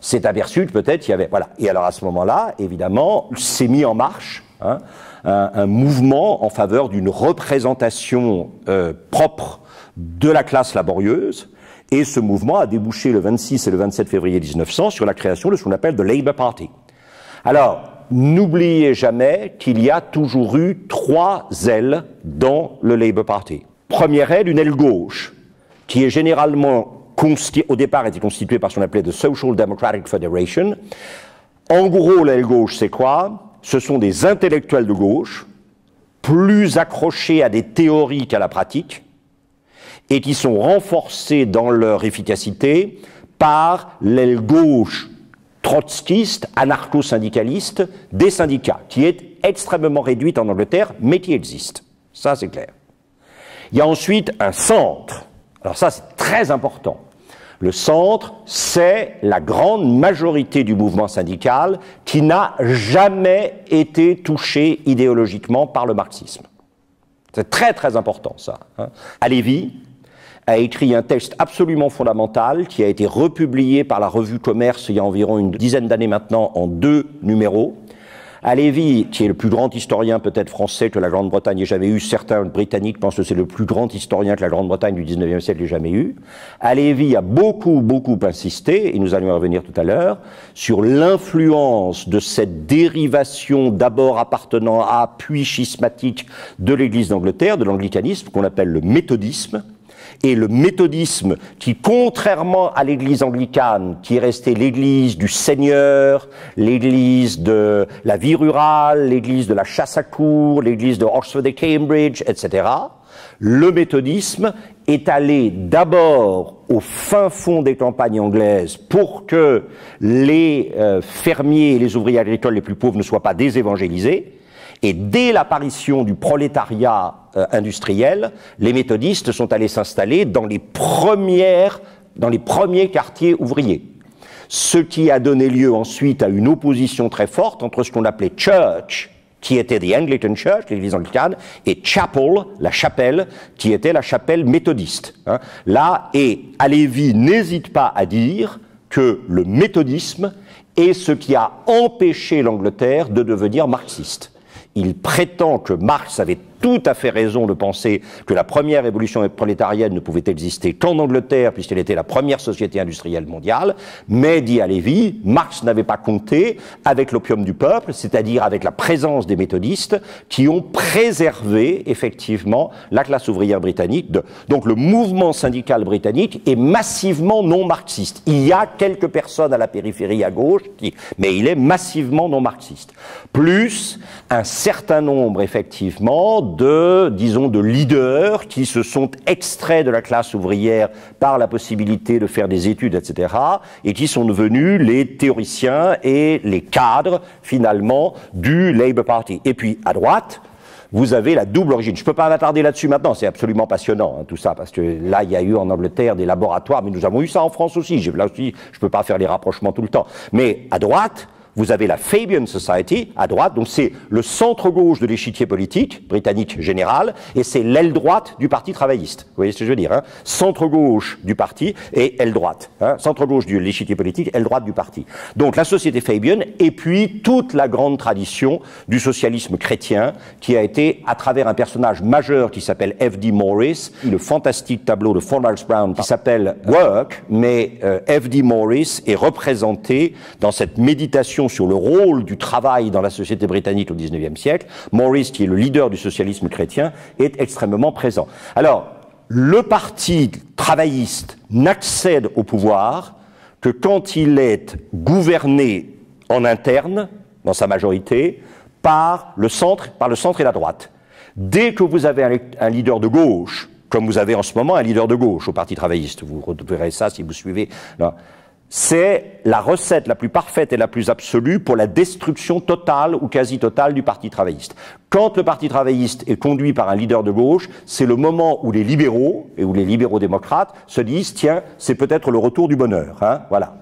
s'est aperçu que peut-être il y avait... Voilà. Et alors à ce moment-là, évidemment, s'est mis en marche un mouvement en faveur d'une représentation propre de la classe laborieuse. Et ce mouvement a débouché le 26 et le 27 février 1900 sur la création de ce qu'on appelle the Labour Party. Alors, n'oubliez jamais qu'il y a toujours eu 3 ailes dans le Labour Party. Première aile, une aile gauche, qui est généralement, au départ, était constituée par ce qu'on appelait the Social Democratic Federation. En gros, l'aile gauche, c'est quoi? Ce sont des intellectuels de gauche, plus accrochés à des théories qu'à la pratique, et qui sont renforcés dans leur efficacité par l'aile gauche trotskiste, anarcho-syndicaliste des syndicats, qui est extrêmement réduite en Angleterre, mais qui existe. Ça, c'est clair. Il y a ensuite un centre. Alors ça, c'est très important. Le centre, c'est la grande majorité du mouvement syndical qui n'a jamais été touché idéologiquement par le marxisme. C'est très très important, ça. À Lévis, a écrit un texte absolument fondamental qui a été republié par la revue Commerce il y a environ une dizaine d'années maintenant en 2 numéros. Halévy, qui est le plus grand historien peut-être français que la Grande-Bretagne ait jamais eu, certains Britanniques pensent que c'est le plus grand historien que la Grande-Bretagne du 19e siècle ait jamais eu. Halévy a beaucoup insisté, et nous allons y revenir tout à l'heure, sur l'influence de cette dérivation d'abord appartenant à, puis schismatique de l'Église d'Angleterre, de l'anglicanisme, qu'on appelle le méthodisme. Et le méthodisme qui, contrairement à l'église anglicane, qui est restée l'église du seigneur, l'église de la vie rurale, l'église de la chasse à courre, l'église de Oxford et Cambridge, etc., le méthodisme est allé d'abord au fin fond des campagnes anglaises pour que les fermiers et les ouvriers agricoles les plus pauvres ne soient pas désévangélisés. Et dès l'apparition du prolétariat industriel, les méthodistes sont allés s'installer dans les premiers quartiers ouvriers. Ce qui a donné lieu ensuite à une opposition très forte entre ce qu'on appelait church, qui était the Anglican Church, l'église anglicane, et chapel, la chapelle, qui était la chapelle méthodiste. Là, et Halévy n'hésite pas à dire que le méthodisme est ce qui a empêché l'Angleterre de devenir marxiste. Il prétend que Marx avait tout à fait raison de penser que la première révolution prolétarienne ne pouvait exister qu'en Angleterre, puisqu'elle était la première société industrielle mondiale, mais, dit Halévy, Marx n'avait pas compté avec l'opium du peuple, c'est-à-dire avec la présence des méthodistes, qui ont préservé, effectivement, la classe ouvrière britannique. Donc le mouvement syndical britannique est massivement non marxiste. Il y a quelques personnes à la périphérie à gauche, mais il est massivement non marxiste. Plus un certain nombre, effectivement, de leaders qui se sont extraits de la classe ouvrière par la possibilité de faire des études, etc., et qui sont devenus les théoriciens et les cadres, finalement, du Labour Party. Et puis, à droite, vous avez la double origine. Je ne peux pas m'attarder là-dessus maintenant, c'est absolument passionnant, tout ça, parce que là, il y a eu en Angleterre des laboratoires, mais nous avons eu ça en France aussi. Là aussi, je ne peux pas faire les rapprochements tout le temps. Mais à droite, vous avez la Fabian Society, à droite, donc c'est le centre-gauche de l'échiquier politique, britannique général, et c'est l'aile droite du Parti travailliste. Vous voyez ce que je veux dire, Centre-gauche du parti et aile droite. Centre-gauche de l'échiquier politique, aile droite du parti. Donc la Société Fabian, et puis toute la grande tradition du socialisme chrétien, qui a été, à travers un personnage majeur qui s'appelle F.D. Maurice, le fantastique tableau de Fordyce Brown qui s'appelle Work, mais F.D. Maurice est représenté dans cette méditation sur le rôle du travail dans la société britannique au XIXe siècle. Maurice, qui est le leader du socialisme chrétien, est extrêmement présent. Alors, le parti travailliste n'accède au pouvoir que quand il est gouverné en interne, dans sa majorité, par le centre et la droite. Dès que vous avez un leader de gauche, comme vous avez en ce moment un leader de gauche au Parti travailliste, vous verrez ça si vous suivez... Là, c'est la recette la plus parfaite et la plus absolue pour la destruction totale ou quasi totale du Parti travailliste. Quand le Parti travailliste est conduit par un leader de gauche, c'est le moment où les libéraux, et où les libéraux-démocrates, se disent « Tiens, c'est peut-être le retour du bonheur. » Voilà.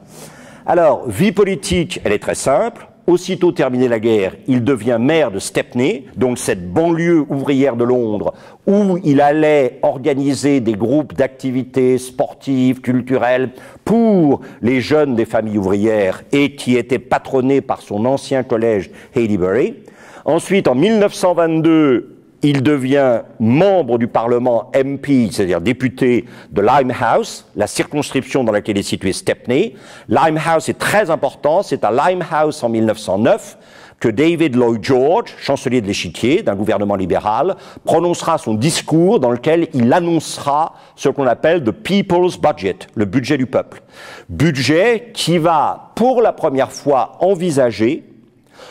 Alors, vie politique, elle est très simple. Aussitôt terminée la guerre, il devient maire de Stepney, donc cette banlieue ouvrière de Londres, où il allait organiser des groupes d'activités sportives, culturelles, pour les jeunes des familles ouvrières, et qui était patronné par son ancien collège Haileybury. Ensuite, en 1922, il devient membre du Parlement MP, c'est-à-dire député de Limehouse, la circonscription dans laquelle est situé Stepney. Limehouse est très important, c'est à Limehouse en 1909 que David Lloyd George, chancelier de l'Échiquier, d'un gouvernement libéral, prononcera son discours dans lequel il annoncera ce qu'on appelle « the people's budget », le budget du peuple. Budget qui va, pour la première fois, envisager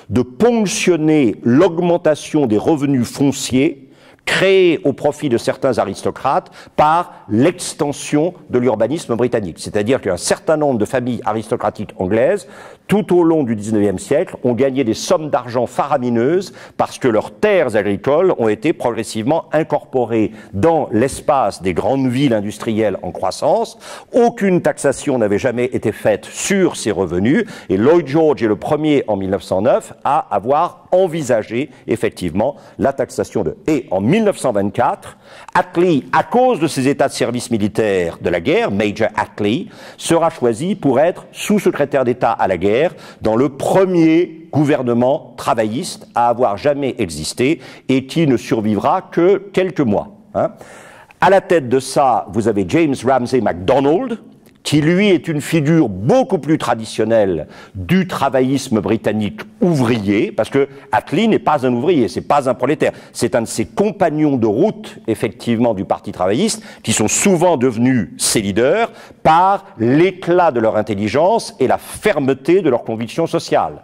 de ponctionner l'augmentation des revenus fonciers créés au profit de certains aristocrates par l'extension de l'urbanisme britannique. C'est-à-dire qu'un certain nombre de familles aristocratiques anglaises, tout au long du XIXe siècle, ont gagné des sommes d'argent faramineuses parce que leurs terres agricoles ont été progressivement incorporées dans l'espace des grandes villes industrielles en croissance. Aucune taxation n'avait jamais été faite sur ces revenus et Lloyd George est le premier en 1909 à avoir envisagé effectivement la taxation de... Et en 1924, Attlee, à cause de ces états de service militaire de la guerre, Major Attlee, sera choisi pour être sous-secrétaire d'État à la guerre dans le premier gouvernement travailliste à avoir jamais existé et qui ne survivra que quelques mois. À la tête de ça, vous avez James Ramsay MacDonald, qui lui est une figure beaucoup plus traditionnelle du travaillisme britannique ouvrier, parce que Attlee n'est pas un ouvrier, c'est pas un prolétaire, c'est un de ses compagnons de route, effectivement, du Parti travailliste, qui sont souvent devenus ses leaders par l'éclat de leur intelligence et la fermeté de leurs convictions sociales.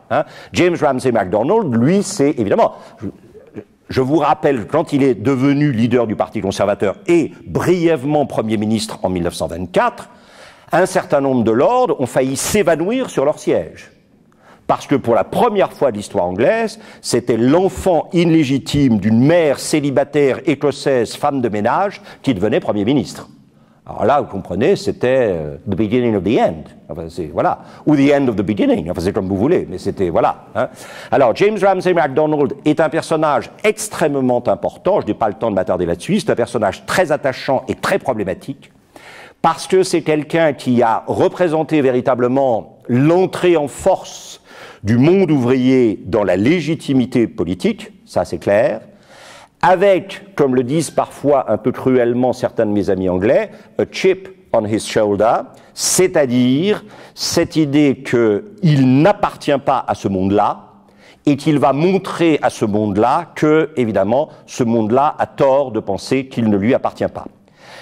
James Ramsay MacDonald, lui, c'est évidemment... Je vous rappelle, quand il est devenu leader du Parti conservateur et brièvement Premier ministre en 1924, un certain nombre de lords ont failli s'évanouir sur leur siège. Parce que pour la première fois de l'histoire anglaise, c'était l'enfant illégitime d'une mère célibataire écossaise, femme de ménage, qui devenait Premier ministre. Alors là, vous comprenez, c'était the beginning of the end. Enfin, voilà. Ou the end of the beginning. Enfin, c'est comme vous voulez, mais c'était, voilà. Alors, James Ramsay MacDonald est un personnage extrêmement important. Je n'ai pas le temps de m'attarder là-dessus. C'est un personnage très attachant et très problématique. Parce que c'est quelqu'un qui a représenté véritablement l'entrée en force du monde ouvrier dans la légitimité politique, ça c'est clair, avec, comme le disent parfois un peu cruellement certains de mes amis anglais, a chip on his shoulder, c'est-à-dire cette idée qu'il n'appartient pas à ce monde-là et qu'il va montrer à ce monde-là que, évidemment, ce monde-là a tort de penser qu'il ne lui appartient pas.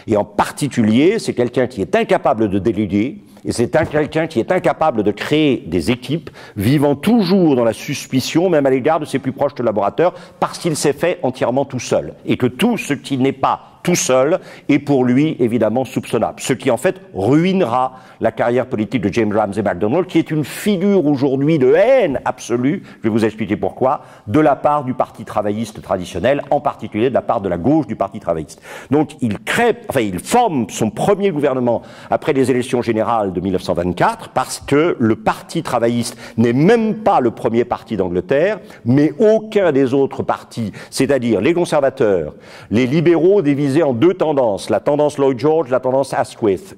Et en particulier, c'est quelqu'un qui est incapable de déléguer, et c'est quelqu'un qui est incapable de créer des équipes, vivant toujours dans la suspicion, même à l'égard de ses plus proches collaborateurs, parce qu'il s'est fait entièrement tout seul. Et que tout ce qui n'est pas tout seul est pour lui évidemment soupçonnable. Ce qui en fait ruinera la carrière politique de James Ramsay MacDonald, qui est une figure aujourd'hui de haine absolue, je vais vous expliquer pourquoi, de la part du Parti travailliste traditionnel, en particulier de la part de la gauche du Parti travailliste. Donc il forme son premier gouvernement après les élections générales de 1924, parce que le Parti travailliste n'est même pas le premier parti d'Angleterre, mais aucun des autres partis, c'est-à-dire les conservateurs, les libéraux divisés en deux tendances, la tendance Lloyd George, la tendance Asquith,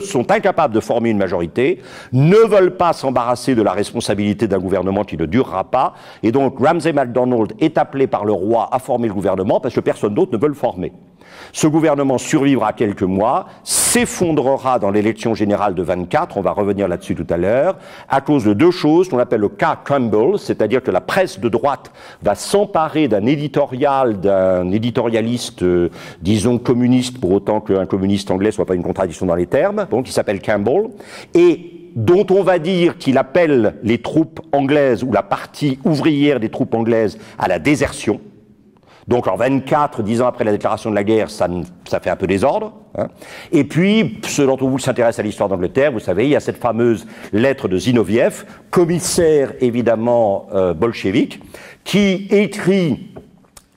sont incapables de former une majorité, ne veulent pas s'embarrasser de la responsabilité d'un gouvernement qui ne durera pas, et donc Ramsay MacDonald est appelé par le roi à former le gouvernement parce que personne d'autre ne veut le former. Ce gouvernement survivra quelques mois, s'effondrera dans l'élection générale de 24, on va revenir là-dessus tout à l'heure, à cause de deux choses qu'on appelle le cas Campbell, c'est-à-dire que la presse de droite va s'emparer d'un éditorialiste, disons communiste, pour autant qu'un communiste anglais soit pas une contradiction dans les termes, donc qui s'appelle Campbell, et dont on va dire qu'il appelle les troupes anglaises ou la partie ouvrière des troupes anglaises à la désertion. Donc en 24, 10 ans après la déclaration de la guerre, ça fait un peu désordre. Et puis, ceux d'entre vous qui s'intéressent à l'histoire d'Angleterre, vous savez, il y a cette fameuse lettre de Zinoviev, commissaire évidemment bolchevique, qui écrit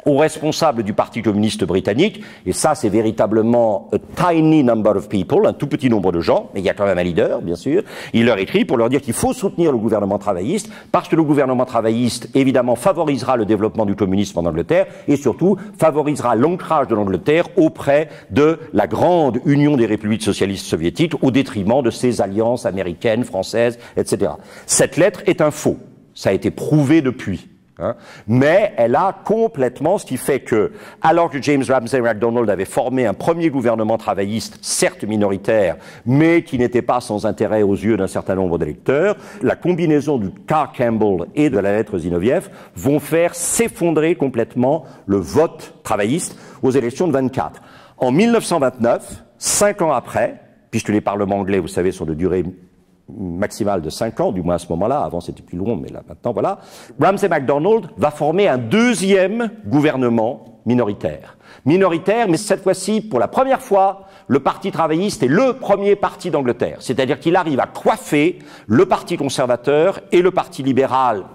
aux responsables du Parti communiste britannique, et ça c'est véritablement a tiny number of people, un tout petit nombre de gens, mais il y a quand même un leader, bien sûr, il leur écrit pour leur dire qu'il faut soutenir le gouvernement travailliste, parce que le gouvernement travailliste, évidemment, favorisera le développement du communisme en Angleterre, et surtout, favorisera l'ancrage de l'Angleterre auprès de la grande union des républiques socialistes soviétiques, au détriment de ses alliances américaines, françaises, etc. Cette lettre est un faux, ça a été prouvé depuis. Mais elle a complètement, ce qui fait que, alors que James Ramsay MacDonald avait formé un premier gouvernement travailliste, certes minoritaire, mais qui n'était pas sans intérêt aux yeux d'un certain nombre d'électeurs, la combinaison du cas Campbell et de la lettre Zinoviev vont faire s'effondrer complètement le vote travailliste aux élections de 24. En 1929, 5 ans après, puisque les parlements anglais, vous savez, sont de durée maximale de 5 ans, du moins à ce moment-là, avant c'était plus long, mais là maintenant voilà, Ramsay MacDonald va former un deuxième gouvernement minoritaire. Minoritaire, mais cette fois-ci, pour la première fois, le Parti travailliste est le premier parti d'Angleterre. C'est-à-dire qu'il arrive à coiffer le Parti conservateur et le Parti libéral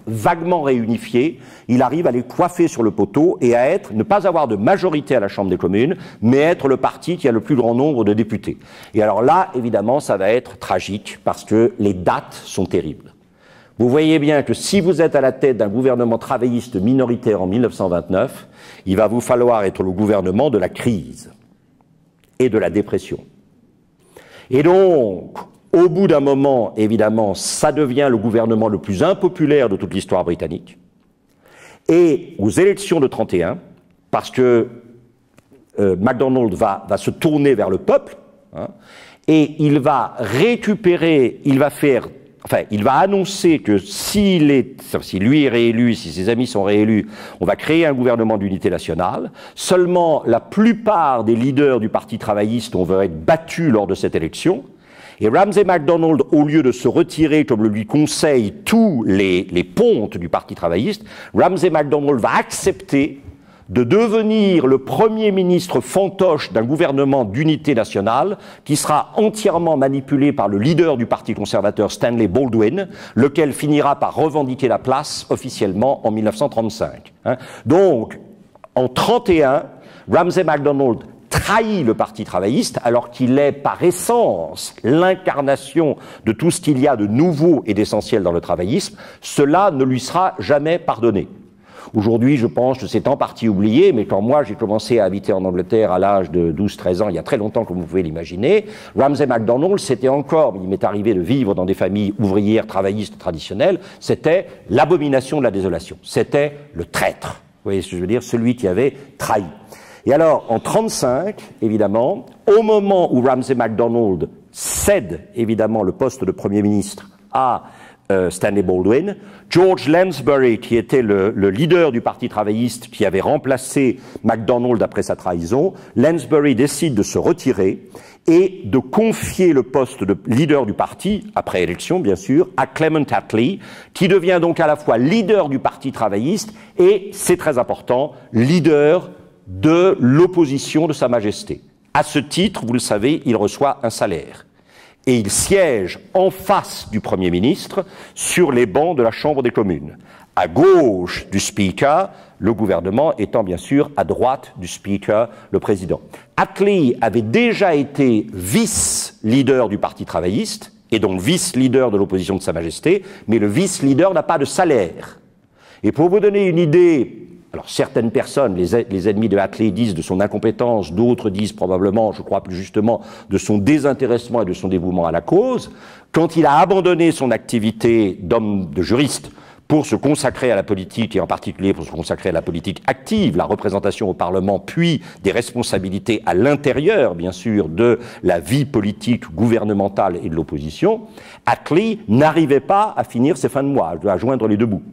vaguement réunifiés, il arrive à les coiffer sur le poteau et à ne pas avoir de majorité à la Chambre des communes, mais être le parti qui a le plus grand nombre de députés. Et alors là, évidemment, ça va être tragique parce que les dates sont terribles. Vous voyez bien que si vous êtes à la tête d'un gouvernement travailliste minoritaire en 1929, il va vous falloir être le gouvernement de la crise. et de la dépression. Et donc, au bout d'un moment, évidemment, ça devient le gouvernement le plus impopulaire de toute l'histoire britannique. Et aux élections de 1931, parce que MacDonald va se tourner vers le peuple, hein, et il va récupérer, il va annoncer que si lui est réélu, si ses amis sont réélus, on va créer un gouvernement d'unité nationale. Seulement, la plupart des leaders du Parti travailliste vont être battus lors de cette élection. Et Ramsay MacDonald, au lieu de se retirer, comme le lui conseillent tous les pontes du Parti travailliste, Ramsay MacDonald va accepter de devenir le premier ministre fantoche d'un gouvernement d'unité nationale qui sera entièrement manipulé par le leader du Parti conservateur Stanley Baldwin, lequel finira par revendiquer la place officiellement en 1935. Donc, en 1931, Ramsay MacDonald trahit le Parti travailliste alors qu'il est par essence l'incarnation de tout ce qu'il y a de nouveau et d'essentiel dans le travaillisme. Cela ne lui sera jamais pardonné. Aujourd'hui, je pense que c'est en partie oublié, mais quand moi j'ai commencé à habiter en Angleterre à l'âge de 12-13 ans, il y a très longtemps comme vous pouvez l'imaginer, Ramsay MacDonald, c'était encore, il m'est arrivé de vivre dans des familles ouvrières travaillistes traditionnelles, c'était l'abomination de la désolation, c'était le traître, vous voyez ce que je veux dire, celui qui avait trahi. Et alors, en 1935, évidemment, au moment où Ramsay MacDonald cède évidemment le poste de Premier ministre à Stanley Baldwin, George Lansbury, qui était le leader du Parti travailliste, qui avait remplacé MacDonald après sa trahison, Lansbury décide de se retirer et de confier le poste de leader du parti, après élection bien sûr, à Clement Attlee, qui devient donc à la fois leader du Parti travailliste et, c'est très important, leader de l'opposition de Sa Majesté. À ce titre, vous le savez, il reçoit un salaire. Et il siège en face du Premier ministre sur les bancs de la Chambre des communes. À gauche du Speaker, le gouvernement étant bien sûr à droite du Speaker, le président. Attlee avait déjà été vice-leader du Parti travailliste, et donc vice-leader de l'opposition de Sa Majesté, mais le vice-leader n'a pas de salaire. Et pour vous donner une idée, alors certaines personnes, les ennemis de Attlee disent de son incompétence, d'autres disent probablement, je crois plus justement, de son désintéressement et de son dévouement à la cause. Quand il a abandonné son activité d'homme, de juriste, pour se consacrer à la politique, et en particulier pour se consacrer à la politique active, la représentation au Parlement, puis des responsabilités à l'intérieur, bien sûr, de la vie politique gouvernementale et de l'opposition, Attlee n'arrivait pas à finir ses fins de mois, à joindre les deux bouts.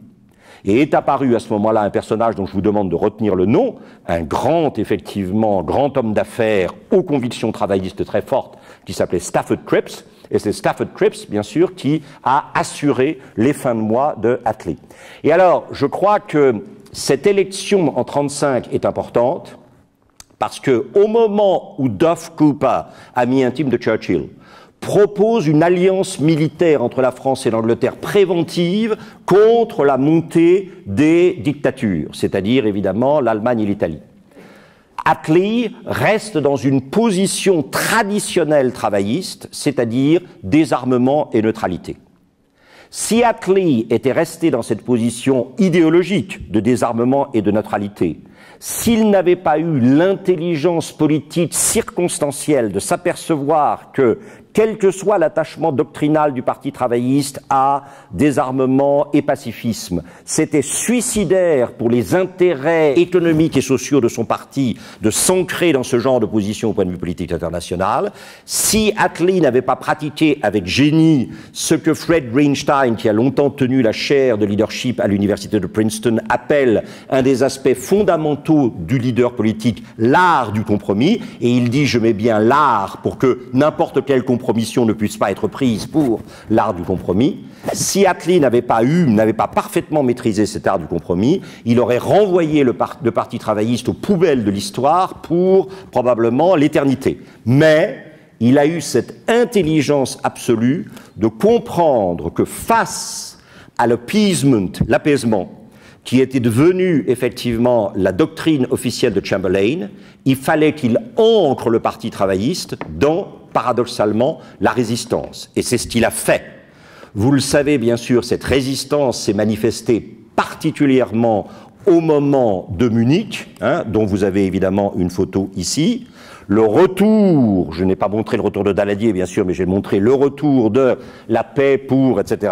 Et est apparu à ce moment-là un personnage dont je vous demande de retenir le nom, un grand homme d'affaires aux convictions travaillistes très fortes, qui s'appelait Stafford Cripps, et c'est Stafford Cripps, bien sûr, qui a assuré les fins de mois de Attlee. Et alors, je crois que cette élection en 1935 est importante, parce que au moment où Duff Cooper, ami intime de Churchill, propose une alliance militaire entre la France et l'Angleterre préventive contre la montée des dictatures, c'est-à-dire évidemment l'Allemagne et l'Italie. Attlee reste dans une position traditionnelle travailliste, c'est-à-dire désarmement et neutralité. Si Attlee était resté dans cette position idéologique de désarmement et de neutralité, s'il n'avait pas eu l'intelligence politique circonstancielle de s'apercevoir que, quel que soit l'attachement doctrinal du Parti travailliste à désarmement et pacifisme, c'était suicidaire pour les intérêts économiques et sociaux de son parti de s'ancrer dans ce genre de position au point de vue politique international, si Attlee n'avait pas pratiqué avec génie ce que Fred Greenstein, qui a longtemps tenu la chaire de leadership à l'université de Princeton, appelle un des aspects fondamentaux du leader politique, l'art du compromis, et il dit, je mets bien l'art pour que n'importe quel compromission ne puisse pas être prise pour l'art du compromis. Si Attlee n'avait pas parfaitement maîtrisé cet art du compromis, il aurait renvoyé le Parti travailliste aux poubelles de l'histoire pour probablement l'éternité. Mais il a eu cette intelligence absolue de comprendre que face à l'apaisement, qui était devenu effectivement la doctrine officielle de Chamberlain, il fallait qu'il ancre le Parti travailliste dans, paradoxalement, la résistance. Et c'est ce qu'il a fait. Vous le savez bien sûr, cette résistance s'est manifestée particulièrement au moment de Munich, dont vous avez évidemment une photo ici. le retour, je n'ai pas montré le retour de Daladier bien sûr, mais j'ai montré le retour de la paix pour, etc.,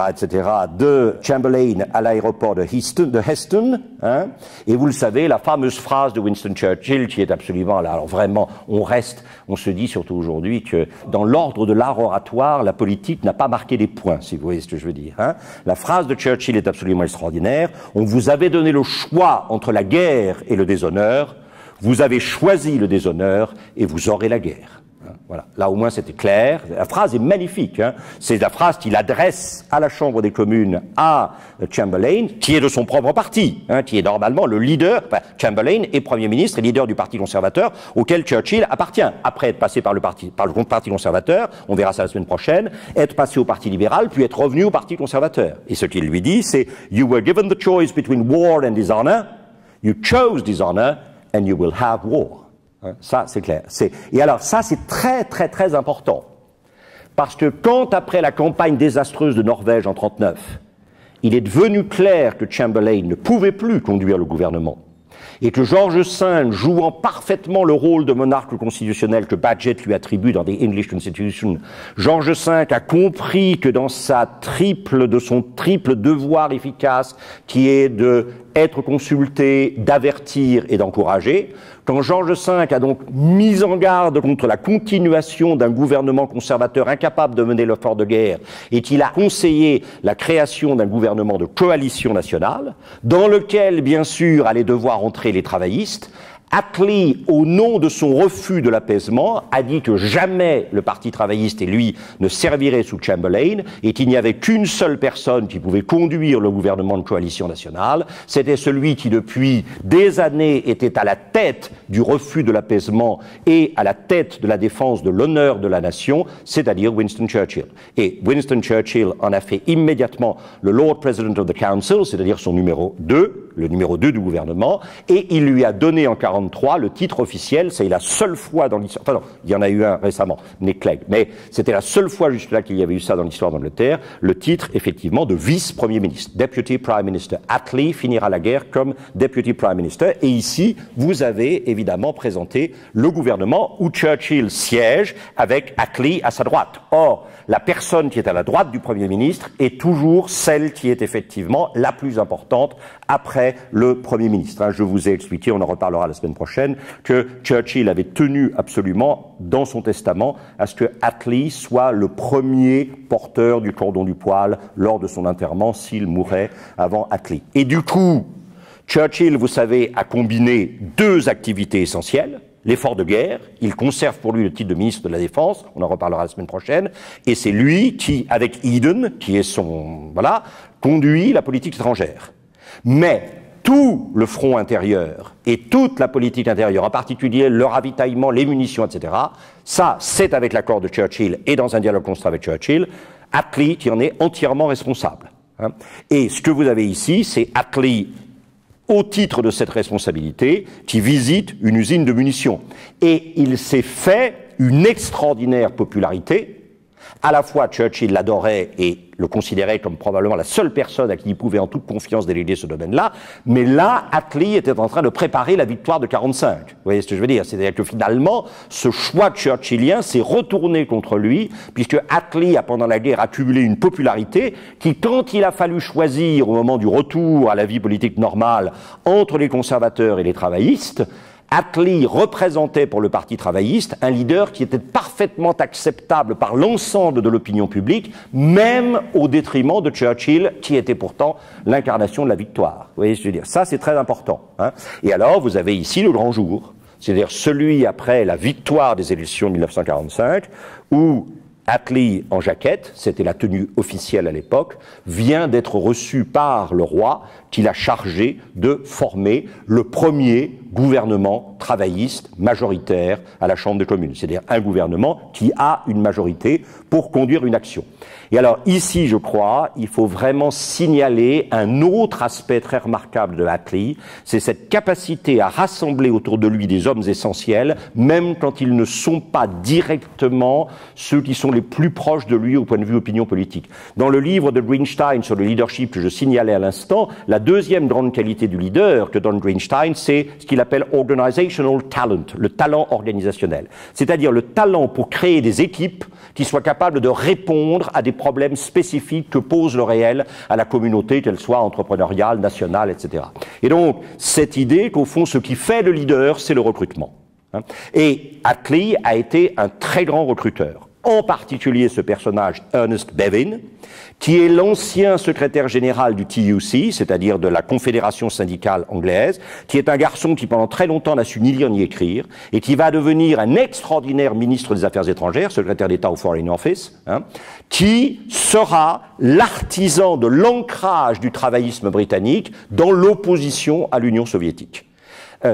de Chamberlain à l'aéroport de Heston, hein, et vous le savez, la fameuse phrase de Winston Churchill qui est absolument là, alors vraiment, on se dit surtout aujourd'hui que dans l'ordre de l'art oratoire, la politique n'a pas marqué des points, si vous voyez ce que je veux dire, hein. La phrase de Churchill est absolument extraordinaire. On vous avait donné le choix entre la guerre et le déshonneur. Vous avez choisi le déshonneur et vous aurez la guerre. Voilà. Là, au moins, c'était clair. La phrase est magnifique, hein. C'est la phrase qu'il adresse à la Chambre des communes à Chamberlain, qui est de son propre parti, hein, qui est normalement le leader. Enfin, Chamberlain est Premier ministre et leader du Parti conservateur, auquel Churchill appartient. Après être passé par le Parti conservateur, on verra ça la semaine prochaine, être passé au Parti libéral, puis être revenu au Parti conservateur. Et ce qu'il lui dit, c'est « You were given the choice between war and dishonor. You chose dishonor. And you will have war. » Ça, c'est clair. Et alors, ça, c'est très, très, très important. Parce que quand, après la campagne désastreuse de Norvège en 1939, il est devenu clair que Chamberlain ne pouvait plus conduire le gouvernement, et que George V, jouant parfaitement le rôle de monarque constitutionnel que Bagehot lui attribue dans The English Constitution, George V a compris que dans son triple devoir efficace, qui est de être consulté, d'avertir et d'encourager, quand George V a donc mis en garde contre la continuation d'un gouvernement conservateur incapable de mener l'effort de guerre et qu'il a conseillé la création d'un gouvernement de coalition nationale, dans lequel, bien sûr, allaient devoir entrer les travaillistes, Attlee, au nom de son refus de l'apaisement, a dit que jamais le Parti travailliste et lui ne serviraient sous Chamberlain et qu'il n'y avait qu'une seule personne qui pouvait conduire le gouvernement de coalition nationale. C'était celui qui, depuis des années, était à la tête du refus de l'apaisement et à la tête de la défense de l'honneur de la nation, c'est-à-dire Winston Churchill. Et Winston Churchill en a fait immédiatement le Lord President of the Council, c'est-à-dire son numéro 2, le numéro 2 du gouvernement, et il lui a donné en 1943 le titre officiel, c'est la seule fois dans l'histoire, enfin non, il y en a eu un récemment, Nick Clegg, mais c'était la seule fois jusque-là qu'il y avait eu ça dans l'histoire d'Angleterre, le titre effectivement de vice-premier ministre, Deputy Prime Minister. Attlee finira la guerre comme Deputy Prime Minister, et ici, vous avez évidemment présenté le gouvernement où Churchill siège avec Attlee à sa droite. Or, la personne qui est à la droite du Premier ministre est toujours celle qui est effectivement la plus importante après le Premier ministre. Je vous ai expliqué, on en reparlera la semaine prochaine, que Churchill avait tenu absolument dans son testament à ce que Attlee soit le premier porteur du cordon du poil lors de son enterrement s'il mourait avant Attlee. Et du coup, Churchill, vous savez, a combiné deux activités essentielles. L'effort de guerre, il conserve pour lui le titre de ministre de la Défense, on en reparlera la semaine prochaine, et c'est lui qui, avec Eden, qui est son, voilà, conduit la politique étrangère. Mais tout le front intérieur et toute la politique intérieure, en particulier le ravitaillement, les munitions, etc., ça, c'est avec l'accord de Churchill et dans un dialogue constant avec Churchill, Attlee qui en est entièrement responsable. Et ce que vous avez ici, c'est Attlee au titre de cette responsabilité, qui visite une usine de munitions. Et il s'est fait une extraordinaire popularité. À la fois, Churchill l'adorait et le considérait comme probablement la seule personne à qui il pouvait en toute confiance déléguer ce domaine-là, mais là, Attlee était en train de préparer la victoire de 45. Vous voyez ce que je veux dire? C'est-à-dire que finalement, ce choix churchillien s'est retourné contre lui, puisque Attlee a pendant la guerre accumulé une popularité qui, quand il a fallu choisir au moment du retour à la vie politique normale entre les conservateurs et les travaillistes, Attlee représentait pour le Parti travailliste un leader qui était parfaitement acceptable par l'ensemble de l'opinion publique, même au détriment de Churchill, qui était pourtant l'incarnation de la victoire. Vous voyez ce que je veux dire? Ça, c'est très important. Et alors, vous avez ici le grand jour, c'est-à-dire celui après la victoire des élections de 1945, où Attlee en jaquette, c'était la tenue officielle à l'époque, vient d'être reçu par le roi qui l'a chargé de former le premier gouvernement travailliste majoritaire à la Chambre des communes, c'est-à-dire un gouvernement qui a une majorité pour conduire une action. Et alors ici, je crois, il faut vraiment signaler un autre aspect très remarquable de Attlee, c'est cette capacité à rassembler autour de lui des hommes essentiels, même quand ils ne sont pas directement ceux qui sont les plus proches de lui au point de vue opinion politique. Dans le livre de Greenstein sur le leadership que je signalais à l'instant, la deuxième grande qualité du leader que donne Greenstein, c'est ce qu'il qu'il appelle organizational talent, le talent organisationnel. C'est-à-dire le talent pour créer des équipes qui soient capables de répondre à des problèmes spécifiques que pose le réel à la communauté, qu'elle soit entrepreneuriale, nationale, etc. Et donc, cette idée qu'au fond, ce qui fait le leader, c'est le recrutement. Et Attlee a été un très grand recruteur. En particulier ce personnage, Ernest Bevin, qui est l'ancien secrétaire général du TUC, c'est-à-dire de la Confédération syndicale anglaise, qui est un garçon qui pendant très longtemps n'a su ni lire ni écrire, et qui va devenir un extraordinaire ministre des Affaires étrangères, secrétaire d'État au Foreign Office, qui sera l'artisan de l'ancrage du travaillisme britannique dans l'opposition à l'Union soviétique.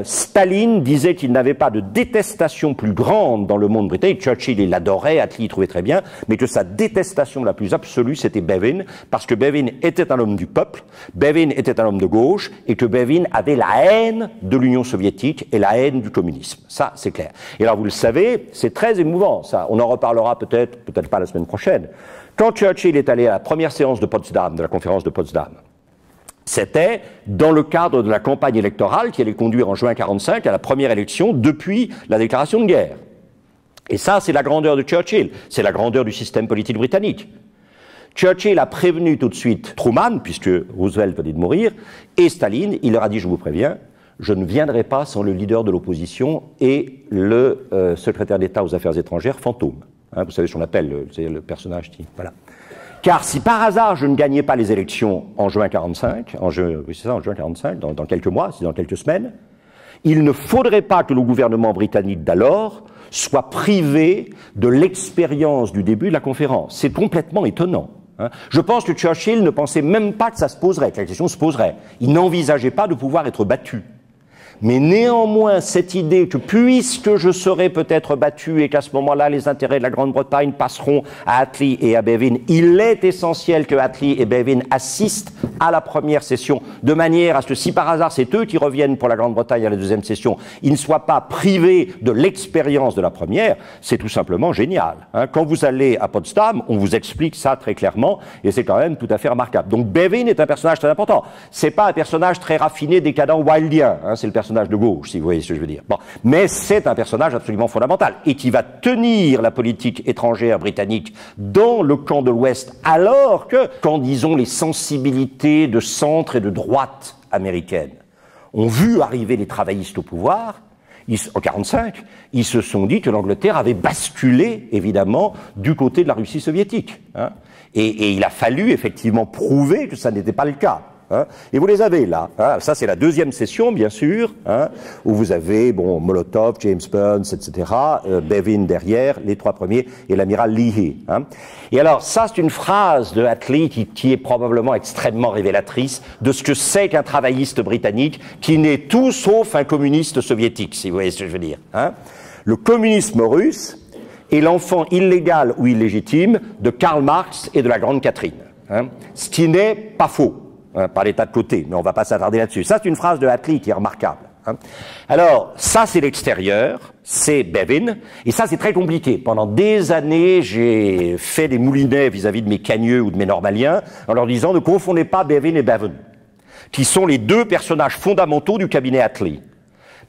Staline disait qu'il n'avait pas de détestation plus grande dans le monde britannique. Churchill, il l'adorait, Attlee, il trouvait très bien, mais que sa détestation la plus absolue, c'était Bevin, parce que Bevin était un homme du peuple, Bevin était un homme de gauche, et que Bevin avait la haine de l'Union soviétique et la haine du communisme. Ça, c'est clair. Et alors, vous le savez, c'est très émouvant, ça. On en reparlera peut-être pas la semaine prochaine. Quand Churchill est allé à la première séance de Potsdam, de la conférence de Potsdam, c'était dans le cadre de la campagne électorale qui allait conduire en juin 1945 à la première élection depuis la déclaration de guerre. Et ça, c'est la grandeur de Churchill, c'est la grandeur du système politique britannique. Churchill a prévenu tout de suite Truman, puisque Roosevelt venait de mourir, et Staline, il leur a dit, je vous préviens, je ne viendrai pas sans le leader de l'opposition et le secrétaire d'État aux Affaires étrangères fantôme. Vous savez ce qu'on appelle, c'est le personnage qui... Voilà. Car si par hasard je ne gagnais pas les élections en juin 1945, en juin 1945, dans quelques mois, c'est dans quelques semaines, il ne faudrait pas que le gouvernement britannique d'alors soit privé de l'expérience du début de la conférence. C'est complètement étonnant. Je pense que Churchill ne pensait même pas que ça se poserait, que la question se poserait. Il n'envisageait pas de pouvoir être battu. Mais néanmoins, cette idée que puisque je serai peut-être battu et qu'à ce moment-là, les intérêts de la Grande-Bretagne passeront à Attlee et à Bevin, il est essentiel que Attlee et Bevin assistent à la première session, de manière à ce que si par hasard c'est eux qui reviennent pour la Grande-Bretagne à la deuxième session, ils ne soient pas privés de l'expérience de la première, c'est tout simplement génial. Quand vous allez à Potsdam, on vous explique ça très clairement, et c'est quand même tout à fait remarquable. Donc Bevin est un personnage très important. C'est pas un personnage très raffiné, décadent, wildien, c'est le personnage de gauche, si vous voyez ce que je veux dire. Bon. Mais c'est un personnage absolument fondamental et qui va tenir la politique étrangère britannique dans le camp de l'Ouest, alors que, quand disons les sensibilités de centre et de droite américaines ont vu arriver les travaillistes au pouvoir, en 1945, ils se sont dit que l'Angleterre avait basculé, évidemment, du côté de la Russie soviétique. Et il a fallu effectivement prouver que ça n'était pas le cas. Et vous les avez là. Ça, c'est la deuxième session, bien sûr, où vous avez Molotov, James Burns, etc., Bevin derrière, les trois premiers, et l'amiral Leahy. Et alors, ça, c'est une phrase de Attlee qui est probablement extrêmement révélatrice de ce que c'est qu'un travailliste britannique qui n'est tout sauf un communiste soviétique, si vous voyez ce que je veux dire. Le communisme russe est l'enfant illégal ou illégitime de Karl Marx et de la Grande Catherine. Ce qui n'est pas faux. Par l'état de côté, mais on ne va pas s'attarder là-dessus. Ça, c'est une phrase de Attlee qui est remarquable. Alors, ça, c'est l'extérieur, c'est Bevin, et ça, c'est très compliqué. Pendant des années, j'ai fait des moulinets vis-à-vis de mes cagneux ou de mes normaliens, en leur disant, ne confondez pas Bevin et Bevin, qui sont les deux personnages fondamentaux du cabinet Attlee.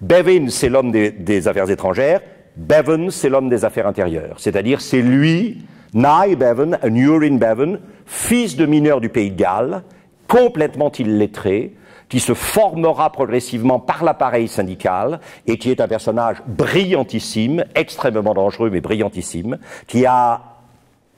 Bevin, c'est l'homme des affaires étrangères, Bevin, c'est l'homme des affaires intérieures. C'est-à-dire, c'est lui, Nye Bevin, un Urin Bevin, fils de mineur du pays de Galles, complètement illettré, qui se formera progressivement par l'appareil syndical et qui est un personnage brillantissime, extrêmement dangereux mais brillantissime, qui a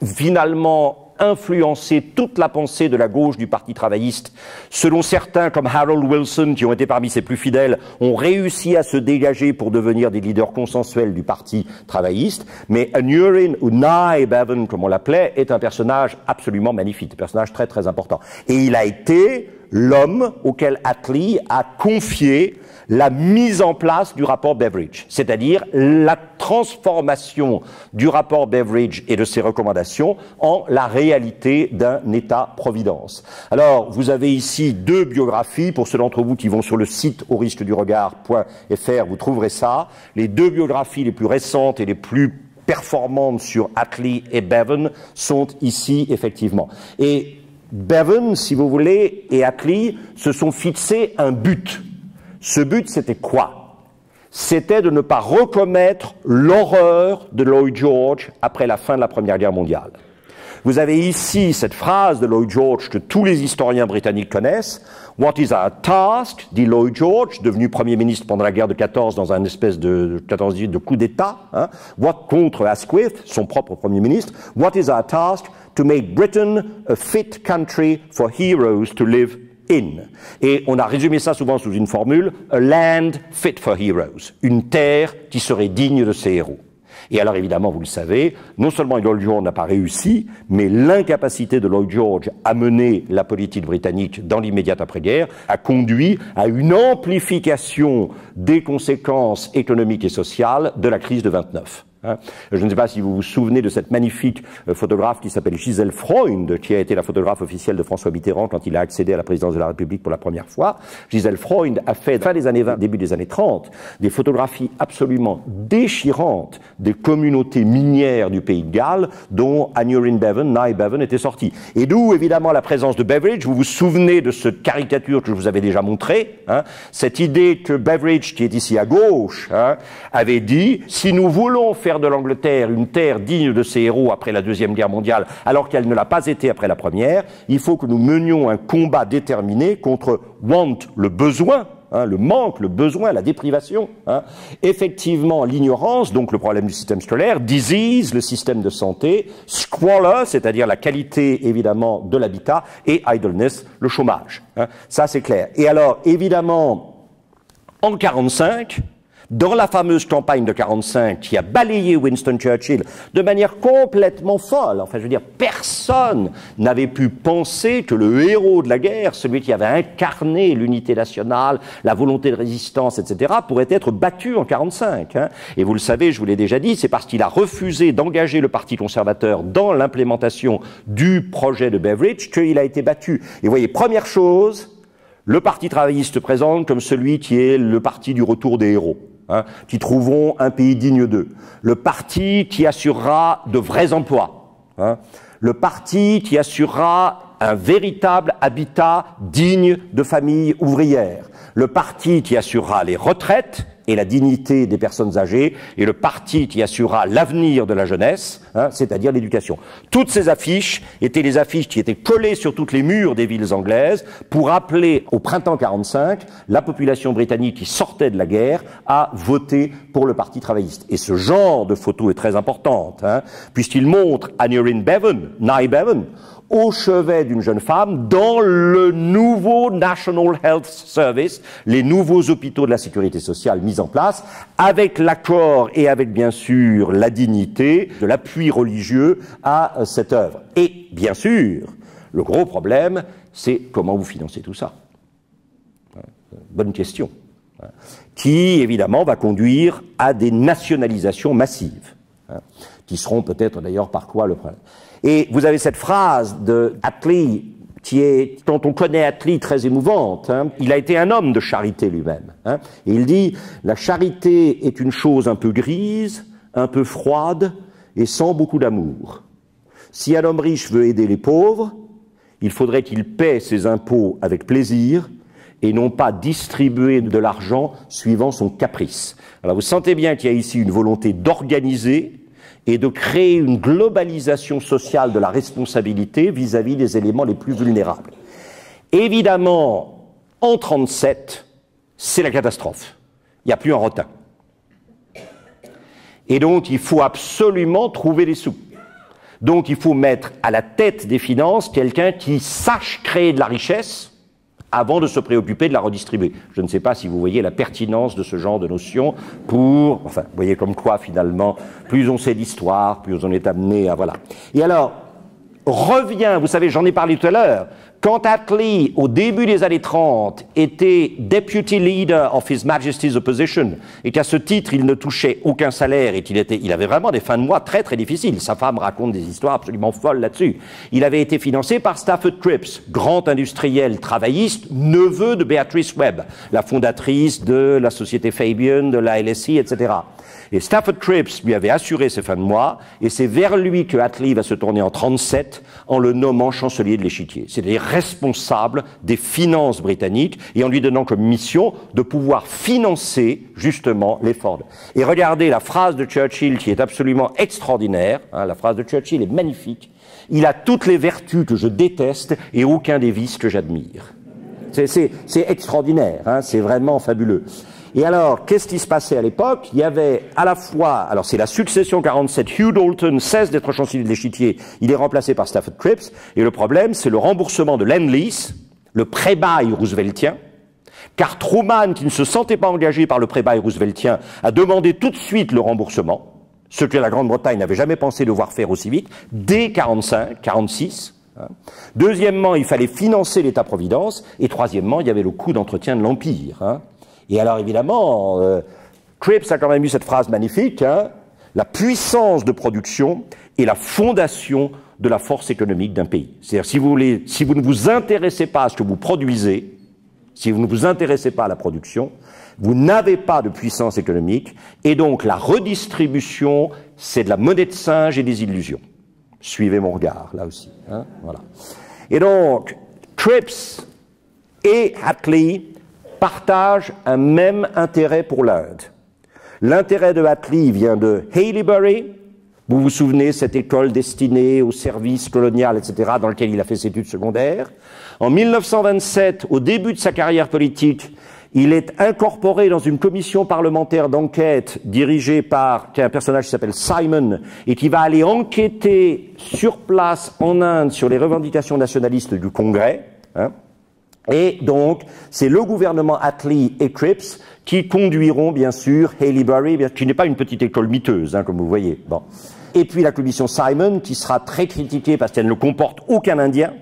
finalement influencé toute la pensée de la gauche du Parti travailliste. Selon certains, comme Harold Wilson, qui ont été parmi ses plus fidèles, ont réussi à se dégager pour devenir des leaders consensuels du Parti travailliste. Mais Urin, ou Nye Bevin, comme on l'appelait, est un personnage absolument magnifique, un personnage très très important. Et il a été l'homme auquel Attlee a confié la mise en place du rapport Beveridge, c'est-à-dire la transformation du rapport Beveridge et de ses recommandations en la réalité d'un État-providence. Alors, vous avez ici deux biographies, pour ceux d'entre vous qui vont sur le site au risque du regard.fr, vous trouverez ça. Les deux biographies les plus récentes et les plus performantes sur Attlee et Bevin sont ici, effectivement. Et Bevin, si vous voulez, et Attlee se sont fixés un but. Ce but, c'était quoi? c'était de ne pas recommettre l'horreur de Lloyd George après la fin de la Première Guerre mondiale. Vous avez ici cette phrase de Lloyd George que tous les historiens britanniques connaissent. « What is our task ?» dit Lloyd George, devenu Premier ministre pendant la guerre de 14 dans un espèce de 14-18 de coup d'État, hein, contre Asquith, son propre Premier ministre. « What is our task? To make Britain a fit country for heroes to live in. » Et on a résumé ça souvent sous une formule, « a land fit for heroes », une terre qui serait digne de ses héros. Et alors évidemment, vous le savez, non seulement Lloyd George n'a pas réussi, mais l'incapacité de Lloyd George à mener la politique britannique dans l'immédiate après-guerre a conduit à une amplification des conséquences économiques et sociales de la crise de 29. Je ne sais pas si vous vous souvenez de cette magnifique photographe qui s'appelle Gisèle Freund, qui a été la photographe officielle de François Mitterrand quand il a accédé à la présidence de la République pour la première fois. Gisèle Freund a fait, fin des années 20, début des années 30, des photographies absolument déchirantes des communautés minières du pays de Galles, dont Aneurin-Bevan, Nye-Bevan était sorti. Et d'où, évidemment, la présence de Beveridge. Vous vous souvenez de cette caricature que je vous avais déjà montrée, cette idée que Beveridge, qui est ici à gauche, avait dit « Si nous voulons faire de l'Angleterre une terre digne de ses héros après la Deuxième Guerre mondiale, alors qu'elle ne l'a pas été après la Première, il faut que nous menions un combat déterminé contre want, le besoin, le manque, le besoin, la déprivation, effectivement l'ignorance, donc le problème du système scolaire, disease, le système de santé, squalor, c'est-à-dire la qualité évidemment de l'habitat, et idleness, le chômage. Ça c'est clair. Et alors évidemment, en 1945, dans la fameuse campagne de 1945 qui a balayé Winston Churchill de manière complètement folle, enfin je veux dire, personne n'avait pu penser que le héros de la guerre, celui qui avait incarné l'unité nationale, la volonté de résistance, etc., pourrait être battu en 1945. Et vous le savez, je vous l'ai déjà dit, c'est parce qu'il a refusé d'engager le Parti conservateur dans l'implémentation du projet de Beveridge qu'il a été battu. Et vous voyez, première chose, le Parti travailliste se présente comme celui qui est le parti du retour des héros. Qui trouveront un pays digne d'eux. Le parti qui assurera de vrais emplois. Le parti qui assurera un véritable habitat digne de familles ouvrières. Le parti qui assurera les retraites et la dignité des personnes âgées, et le parti qui assurera l'avenir de la jeunesse, c'est-à-dire l'éducation. Toutes ces affiches étaient les affiches qui étaient collées sur toutes les murs des villes anglaises pour appeler au printemps 45 la population britannique qui sortait de la guerre à voter pour le Parti travailliste. Et ce genre de photo est très importante, puisqu'il montre Aneurin-Bevan, Nye-Bevan, au chevet d'une jeune femme dans le nouveau National Health Service, les nouveaux hôpitaux de la sécurité sociale mis en place, avec l'accord et avec bien sûr la dignité de l'appui religieux à cette œuvre. Et bien sûr, le gros problème, c'est comment vous financez tout ça. Bonne question. Qui, évidemment, va conduire à des nationalisations massives, qui seront peut-être d'ailleurs par quoi le problème. Et vous avez cette phrase de Attlee, qui est, quand on connaît Attlee, très émouvante. Il a été un homme de charité lui-même. Et il dit, la charité est une chose un peu grise, un peu froide et sans beaucoup d'amour. Si un homme riche veut aider les pauvres, il faudrait qu'il paie ses impôts avec plaisir et non pas distribuer de l'argent suivant son caprice. Alors vous sentez bien qu'il y a ici une volonté d'organiser et de créer une globalisation sociale de la responsabilité vis-à-vis des éléments les plus vulnérables. Évidemment, en 1937, c'est la catastrophe. Il n'y a plus un rotin. Et donc, il faut absolument trouver des sous. Donc, il faut mettre à la tête des finances quelqu'un qui sache créer de la richesse avant de se préoccuper de la redistribuer. Je ne sais pas si vous voyez la pertinence de ce genre de notion pour... Enfin, vous voyez comme quoi, finalement, plus on sait l'histoire, plus on est amené à... Voilà. Et alors, revient, vous savez, j'en ai parlé tout à l'heure, quand Attlee, au début des années 30, était Deputy Leader of His Majesty's Opposition, et qu'à ce titre, il ne touchait aucun salaire, et il avait vraiment des fins de mois très très difficiles. Sa femme raconte des histoires absolument folles là-dessus. Il avait été financé par Stafford Cripps, grand industriel travailliste, neveu de Beatrice Webb, la fondatrice de la société Fabian, de la LSI, etc. Et Stafford Cripps lui avait assuré ces fins de mois, et c'est vers lui que Attlee va se tourner en 1937 en le nommant chancelier de l'Échiquier. C'est-à-dire responsable des finances britanniques et en lui donnant comme mission de pouvoir financer justement l'effort. Et regardez la phrase de Churchill qui est absolument extraordinaire, hein, la phrase de Churchill est magnifique. Il a toutes les vertus que je déteste et aucun des vices que j'admire. C'est extraordinaire, hein, c'est vraiment fabuleux. Et alors, qu'est-ce qui se passait à l'époque? Il y avait à la fois, alors c'est la succession 47, Hugh Dalton cesse d'être chancelier de l'Échiquier, il est remplacé par Stafford Cripps, et le problème, c'est le remboursement de l'End-Lease, le pré-bail rooseveltien, car Truman, qui ne se sentait pas engagé par le pré-bail rooseveltien, a demandé tout de suite le remboursement, ce que la Grande-Bretagne n'avait jamais pensé devoir faire aussi vite, dès 45, 46. Hein. Deuxièmement, il fallait financer l'État-providence, et troisièmement, il y avait le coût d'entretien de l'Empire. Hein. Et alors, évidemment, Cripps a quand même eu cette phrase magnifique, hein, la puissance de production est la fondation de la force économique d'un pays. C'est-à-dire, si vous ne vous intéressez pas à ce que vous produisez, si vous ne vous intéressez pas à la production, vous n'avez pas de puissance économique, et donc la redistribution, c'est de la monnaie de singe et des illusions. Suivez mon regard, là aussi. Hein, voilà. Et donc, Cripps et Attlee partagent un même intérêt pour l'Inde. L'intérêt de Attlee vient de Haileybury, vous vous souvenez, cette école destinée au service colonial, etc., dans laquelle il a fait ses études secondaires. En 1927, au début de sa carrière politique, il est incorporé dans une commission parlementaire d'enquête dirigée par un personnage qui s'appelle Simon et qui va aller enquêter sur place en Inde sur les revendications nationalistes du Congrès. Hein. Et donc, c'est le gouvernement Attlee et Cripps qui conduiront, bien sûr, Haileybury, qui n'est pas une petite école miteuse, hein, comme vous voyez. Bon. Et puis la commission Simon, qui sera très critiquée parce qu'elle ne comporte aucun Indien.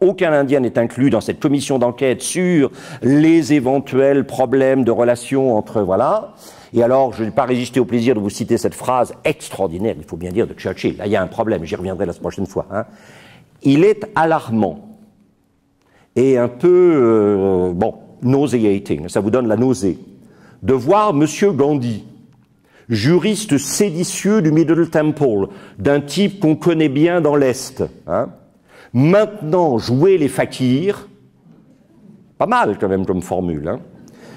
Aucun Indien n'est inclus dans cette commission d'enquête sur les éventuels problèmes de relations entre... Voilà. Et alors, je n'ai pas résisté au plaisir de vous citer cette phrase extraordinaire, il faut bien dire, de Churchill. Là, il y a un problème, j'y reviendrai la prochaine fois. Hein. Il est alarmant et un peu, nauseating, ça vous donne la nausée, de voir M. Gandhi, juriste séditieux du Middle Temple, d'un type qu'on connaît bien dans l'Est, hein, maintenant jouer les fakirs, pas mal quand même comme formule, hein,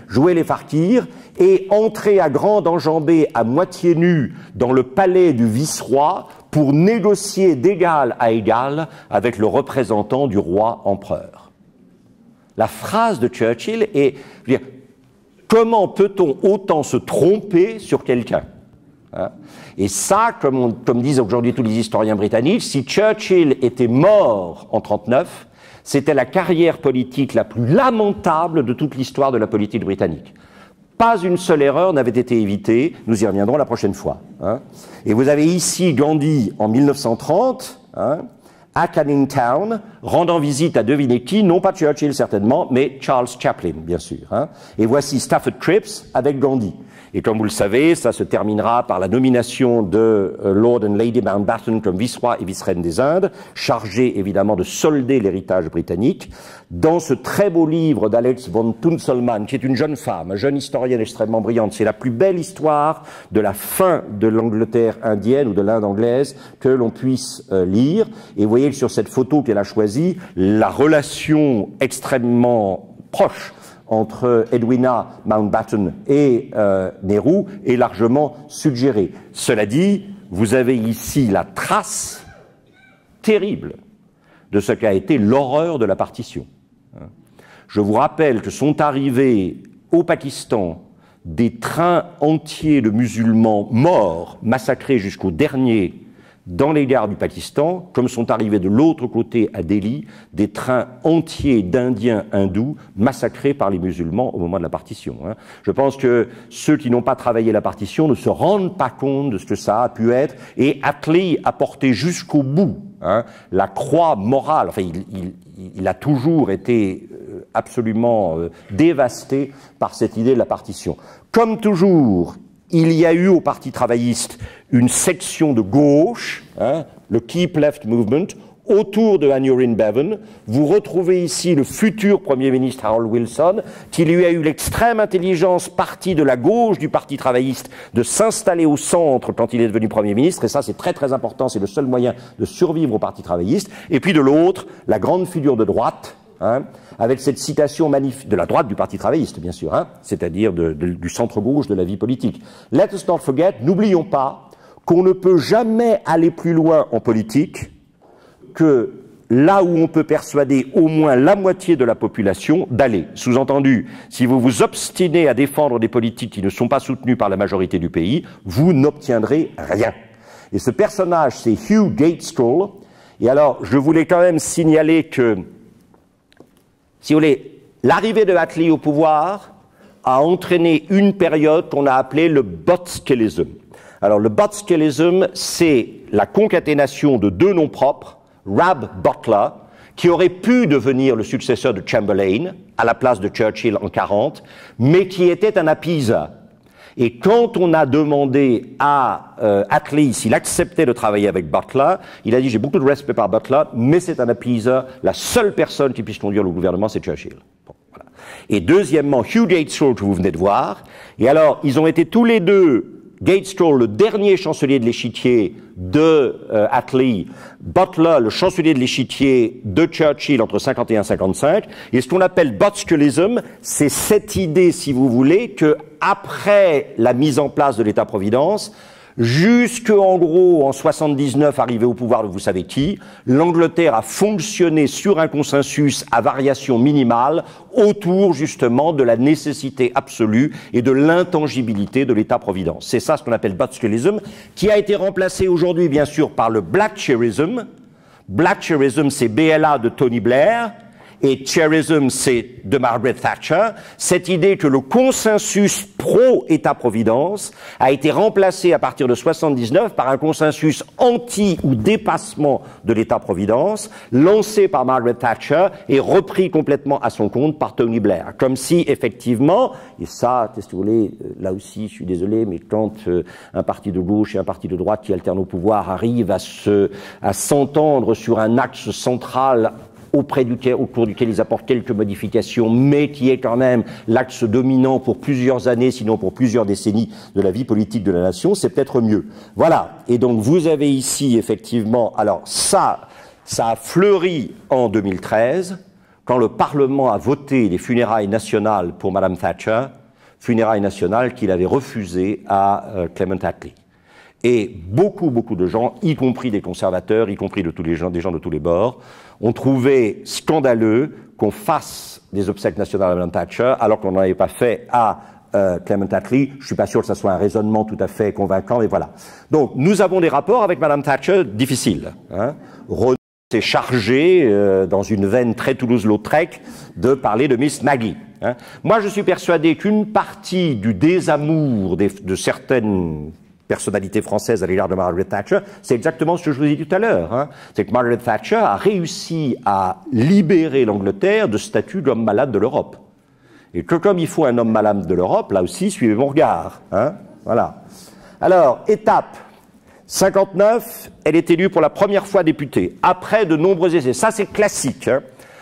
jouer les fakirs et entrer à grande enjambée à moitié nu dans le palais du vice-roi pour négocier d'égal à égal avec le représentant du roi empereur. La phrase de Churchill est, je veux dire, comment peut-on autant se tromper sur quelqu'un, hein? Et ça, comme disent aujourd'hui tous les historiens britanniques, si Churchill était mort en 1939, c'était la carrière politique la plus lamentable de toute l'histoire de la politique britannique. Pas une seule erreur n'avait été évitée, nous y reviendrons la prochaine fois. Hein. Et vous avez ici Gandhi en 1930, hein, à Canning Town, rendant visite à devinez qui, non pas Churchill certainement, mais Charles Chaplin, bien sûr. Hein. Et voici Stafford Cripps avec Gandhi. Et comme vous le savez, ça se terminera par la nomination de Lord and Lady Mountbatten comme vice-roi et vice-reine des Indes, chargé évidemment de solder l'héritage britannique. Dans ce très beau livre d'Alex von Tunzelmann, qui est une jeune femme, une jeune historienne extrêmement brillante, c'est la plus belle histoire de la fin de l'Angleterre indienne ou de l'Inde anglaise que l'on puisse lire. Et vous voyez que sur cette photo qu'elle a choisie, la relation extrêmement proche entre Edwina Mountbatten et Nehru est largement suggérée. Cela dit, vous avez ici la trace terrible de ce qu'a été l'horreur de la partition. Je vous rappelle que sont arrivés au Pakistan des trains entiers de musulmans morts, massacrés jusqu'au dernier, dans les gares du Pakistan, comme sont arrivés de l'autre côté à Delhi, des trains entiers d'Indiens hindous massacrés par les musulmans au moment de la partition. Hein. Je pense que ceux qui n'ont pas travaillé la partition ne se rendent pas compte de ce que ça a pu être, et Attlee a porté jusqu'au bout, hein, la croix morale. Enfin, il a toujours été absolument dévasté par cette idée de la partition. Comme toujours, il y a eu au Parti travailliste une section de gauche, hein, le Keep Left Movement, autour de Aneurin Bevan. Vous retrouvez ici le futur Premier ministre Harold Wilson, qui lui a eu l'extrême intelligence, parti de la gauche du Parti travailliste, de s'installer au centre quand il est devenu Premier ministre, et ça c'est très très important, c'est le seul moyen de survivre au Parti travailliste. Et puis de l'autre, la grande figure de droite, avec cette citation magnifique, de la droite du Parti travailliste bien sûr, c'est-à-dire du centre-gauche de la vie politique. Let us not forget, n'oublions pas qu'on ne peut jamais aller plus loin en politique que là où on peut persuader au moins la moitié de la population d'aller. Sous-entendu, si vous vous obstinez à défendre des politiques qui ne sont pas soutenues par la majorité du pays, vous n'obtiendrez rien. Et ce personnage, c'est Hugh Gaitskell. Et alors, je voulais quand même signaler que, si vous voulez, l'arrivée de Attlee au pouvoir a entraîné une période qu'on a appelée le Botskillism. Alors, le Botskillism, c'est la concaténation de deux noms propres, Rab Butler, qui aurait pu devenir le successeur de Chamberlain à la place de Churchill en 1940, mais qui était un appeaser. Et quand on a demandé à Attlee s'il acceptait de travailler avec Butler, il a dit « j'ai beaucoup de respect par Butler, mais c'est un appeaser, la seule personne qui puisse conduire le gouvernement, c'est Churchill. » Bon, voilà. Et deuxièmement, Hugh Gaitskell, que vous venez de voir, et alors ils ont été tous les deux, Gaitskell, le dernier chancelier de l'échiquier de Attlee, Butler, le chancelier de l'échiquier de Churchill entre 51 et 55. Et ce qu'on appelle Botskillism, c'est cette idée, si vous voulez, que après la mise en place de l'État-providence, jusqu'en gros en 79, arrivé au pouvoir de vous savez qui, l'Angleterre a fonctionné sur un consensus à variation minimale autour justement de la nécessité absolue et de l'intangibilité de l'État-providence. C'est ça ce qu'on appelle Botskillism, qui a été remplacé aujourd'hui bien sûr par le Blackshearism. Blackshearism, c'est BLA de Tony Blair, et Chairism, c'est de Margaret Thatcher, cette idée que le consensus pro-État-providence a été remplacé à partir de 79 par un consensus anti ou dépassement de l'État-providence, lancé par Margaret Thatcher et repris complètement à son compte par Tony Blair. Comme si, effectivement, et ça, si vous voulez, là aussi, je suis désolé, mais quand un parti de gauche et un parti de droite qui alternent au pouvoir arrivent à s'entendre sur un axe central au cours duquel ils apportent quelques modifications, mais qui est quand même l'axe dominant pour plusieurs années, sinon pour plusieurs décennies de la vie politique de la nation, c'est peut-être mieux. Voilà. Et donc vous avez ici effectivement, alors ça a fleuri en 2013, quand le Parlement a voté les funérailles nationales pour Madame Thatcher, funérailles nationales qu'il avait refusées à Clement Attlee. Et beaucoup de gens, y compris des conservateurs, y compris des gens de tous les bords, ont trouvé scandaleux qu'on fasse des obsèques nationales à Mme Thatcher alors qu'on n'en avait pas fait à Clement Attlee. Je suis pas sûr que ça soit un raisonnement tout à fait convaincant, mais voilà. Donc, nous avons des rapports avec Mme Thatcher difficiles. Renaud s'est chargé, dans une veine très Toulouse-Lautrec, de parler de Miss Maggie. Moi, je suis persuadé qu'une partie du désamour de certaines personnalité française à l'égard de Margaret Thatcher, c'est exactement ce que je vous ai dit tout à l'heure. C'est que Margaret Thatcher a réussi à libérer l'Angleterre de statut d'homme malade de l'Europe. Et que comme il faut un homme malade de l'Europe, là aussi, suivez mon regard. Voilà. Alors, étape 59, elle est élue pour la première fois députée, après de nombreux essais. Ça, c'est classique.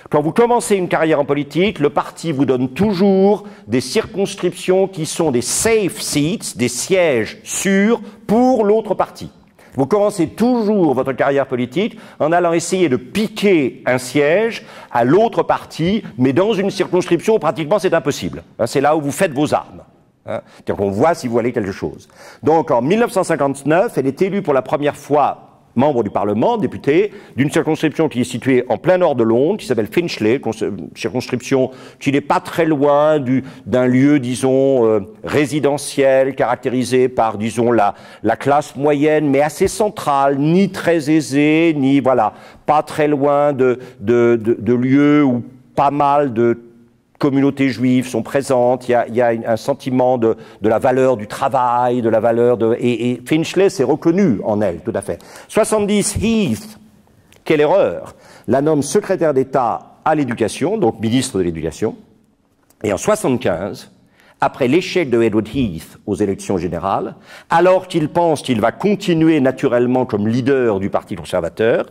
Quand vous commencez une carrière en politique, le parti vous donne toujours des circonscriptions qui sont des safe seats, des sièges sûrs pour l'autre parti. Vous commencez toujours votre carrière politique en allant essayer de piquer un siège à l'autre parti, mais dans une circonscription où pratiquement c'est impossible. C'est là où vous faites vos armes. C'est-à-dire qu'on voit si vous valez quelque chose. Donc en 1959, elle est élue pour la première fois membre du Parlement, député, d'une circonscription qui est située en plein nord de Londres, qui s'appelle Finchley, circonscription qui n'est pas très loin d'un lieu, disons, résidentiel, caractérisé par, disons, la classe moyenne, mais assez centrale, ni très aisée, ni, voilà, pas très loin de lieux où pas mal de communautés juives sont présentes, il y a un sentiment de la valeur du travail, de la valeur de... Et Finchley s'est reconnu en elle, tout à fait. 70, Heath, quelle erreur, la nomme secrétaire d'État à l'éducation, donc ministre de l'éducation. Et en 75, après l'échec de Edward Heath aux élections générales, alors qu'il pense qu'il va continuer naturellement comme leader du Parti conservateur,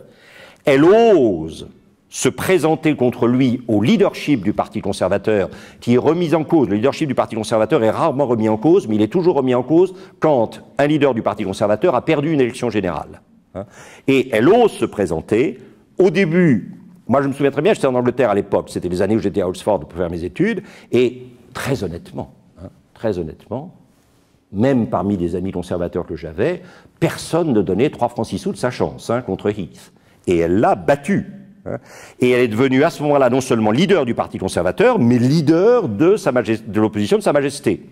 elle ose se présenter contre lui au leadership du Parti conservateur, qui est remis en cause. Le leadership du Parti conservateur est rarement remis en cause, mais il est toujours remis en cause quand un leader du Parti conservateur a perdu une élection générale. Et elle ose se présenter. Au début, moi je me souviens très bien, j'étais en Angleterre à l'époque, c'était les années où j'étais à Oxford pour faire mes études, et très honnêtement, même parmi les amis conservateurs que j'avais, personne ne donnait 3 francs 6 sous de sa chance contre Heath. Et elle l'a battu. Et elle est devenue à ce moment-là non seulement leader du Parti conservateur, mais leader de l'opposition de Sa Majesté.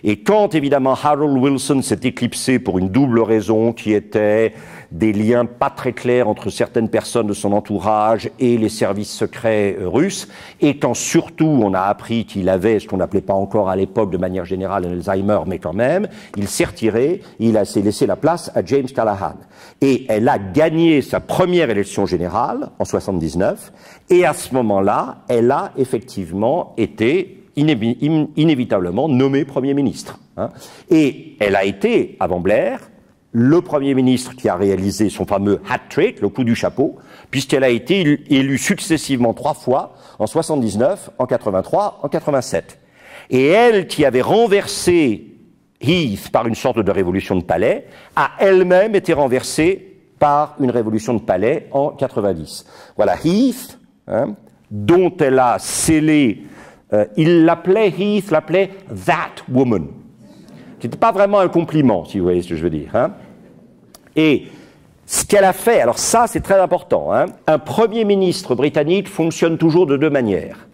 Et quand évidemment Harold Wilson s'est éclipsé pour une double raison qui était des liens pas très clairs entre certaines personnes de son entourage et les services secrets russes, et quand surtout on a appris qu'il avait ce qu'on n'appelait pas encore à l'époque de manière générale un Alzheimer, mais quand même, il s'est retiré, il s'est laissé la place à James Callaghan. Et elle a gagné sa première élection générale en 79, et à ce moment-là, elle a effectivement été inévitablement nommée Premier ministre. Et elle a été, avant Blair, le Premier ministre qui a réalisé son fameux hat-trick, le coup du chapeau, puisqu'elle a été élue successivement 3 fois, en 79, en 83, en 87. Et elle, qui avait renversé Heath par une sorte de révolution de palais, a elle-même été renversée par une révolution de palais en 90. Voilà, Heath, dont elle a scellé, Heath l'appelait « that woman ». C'était pas vraiment un compliment, si vous voyez ce que je veux dire. Et ce qu'elle a fait, alors ça c'est très important, un Premier ministre britannique fonctionne toujours de 2 manières.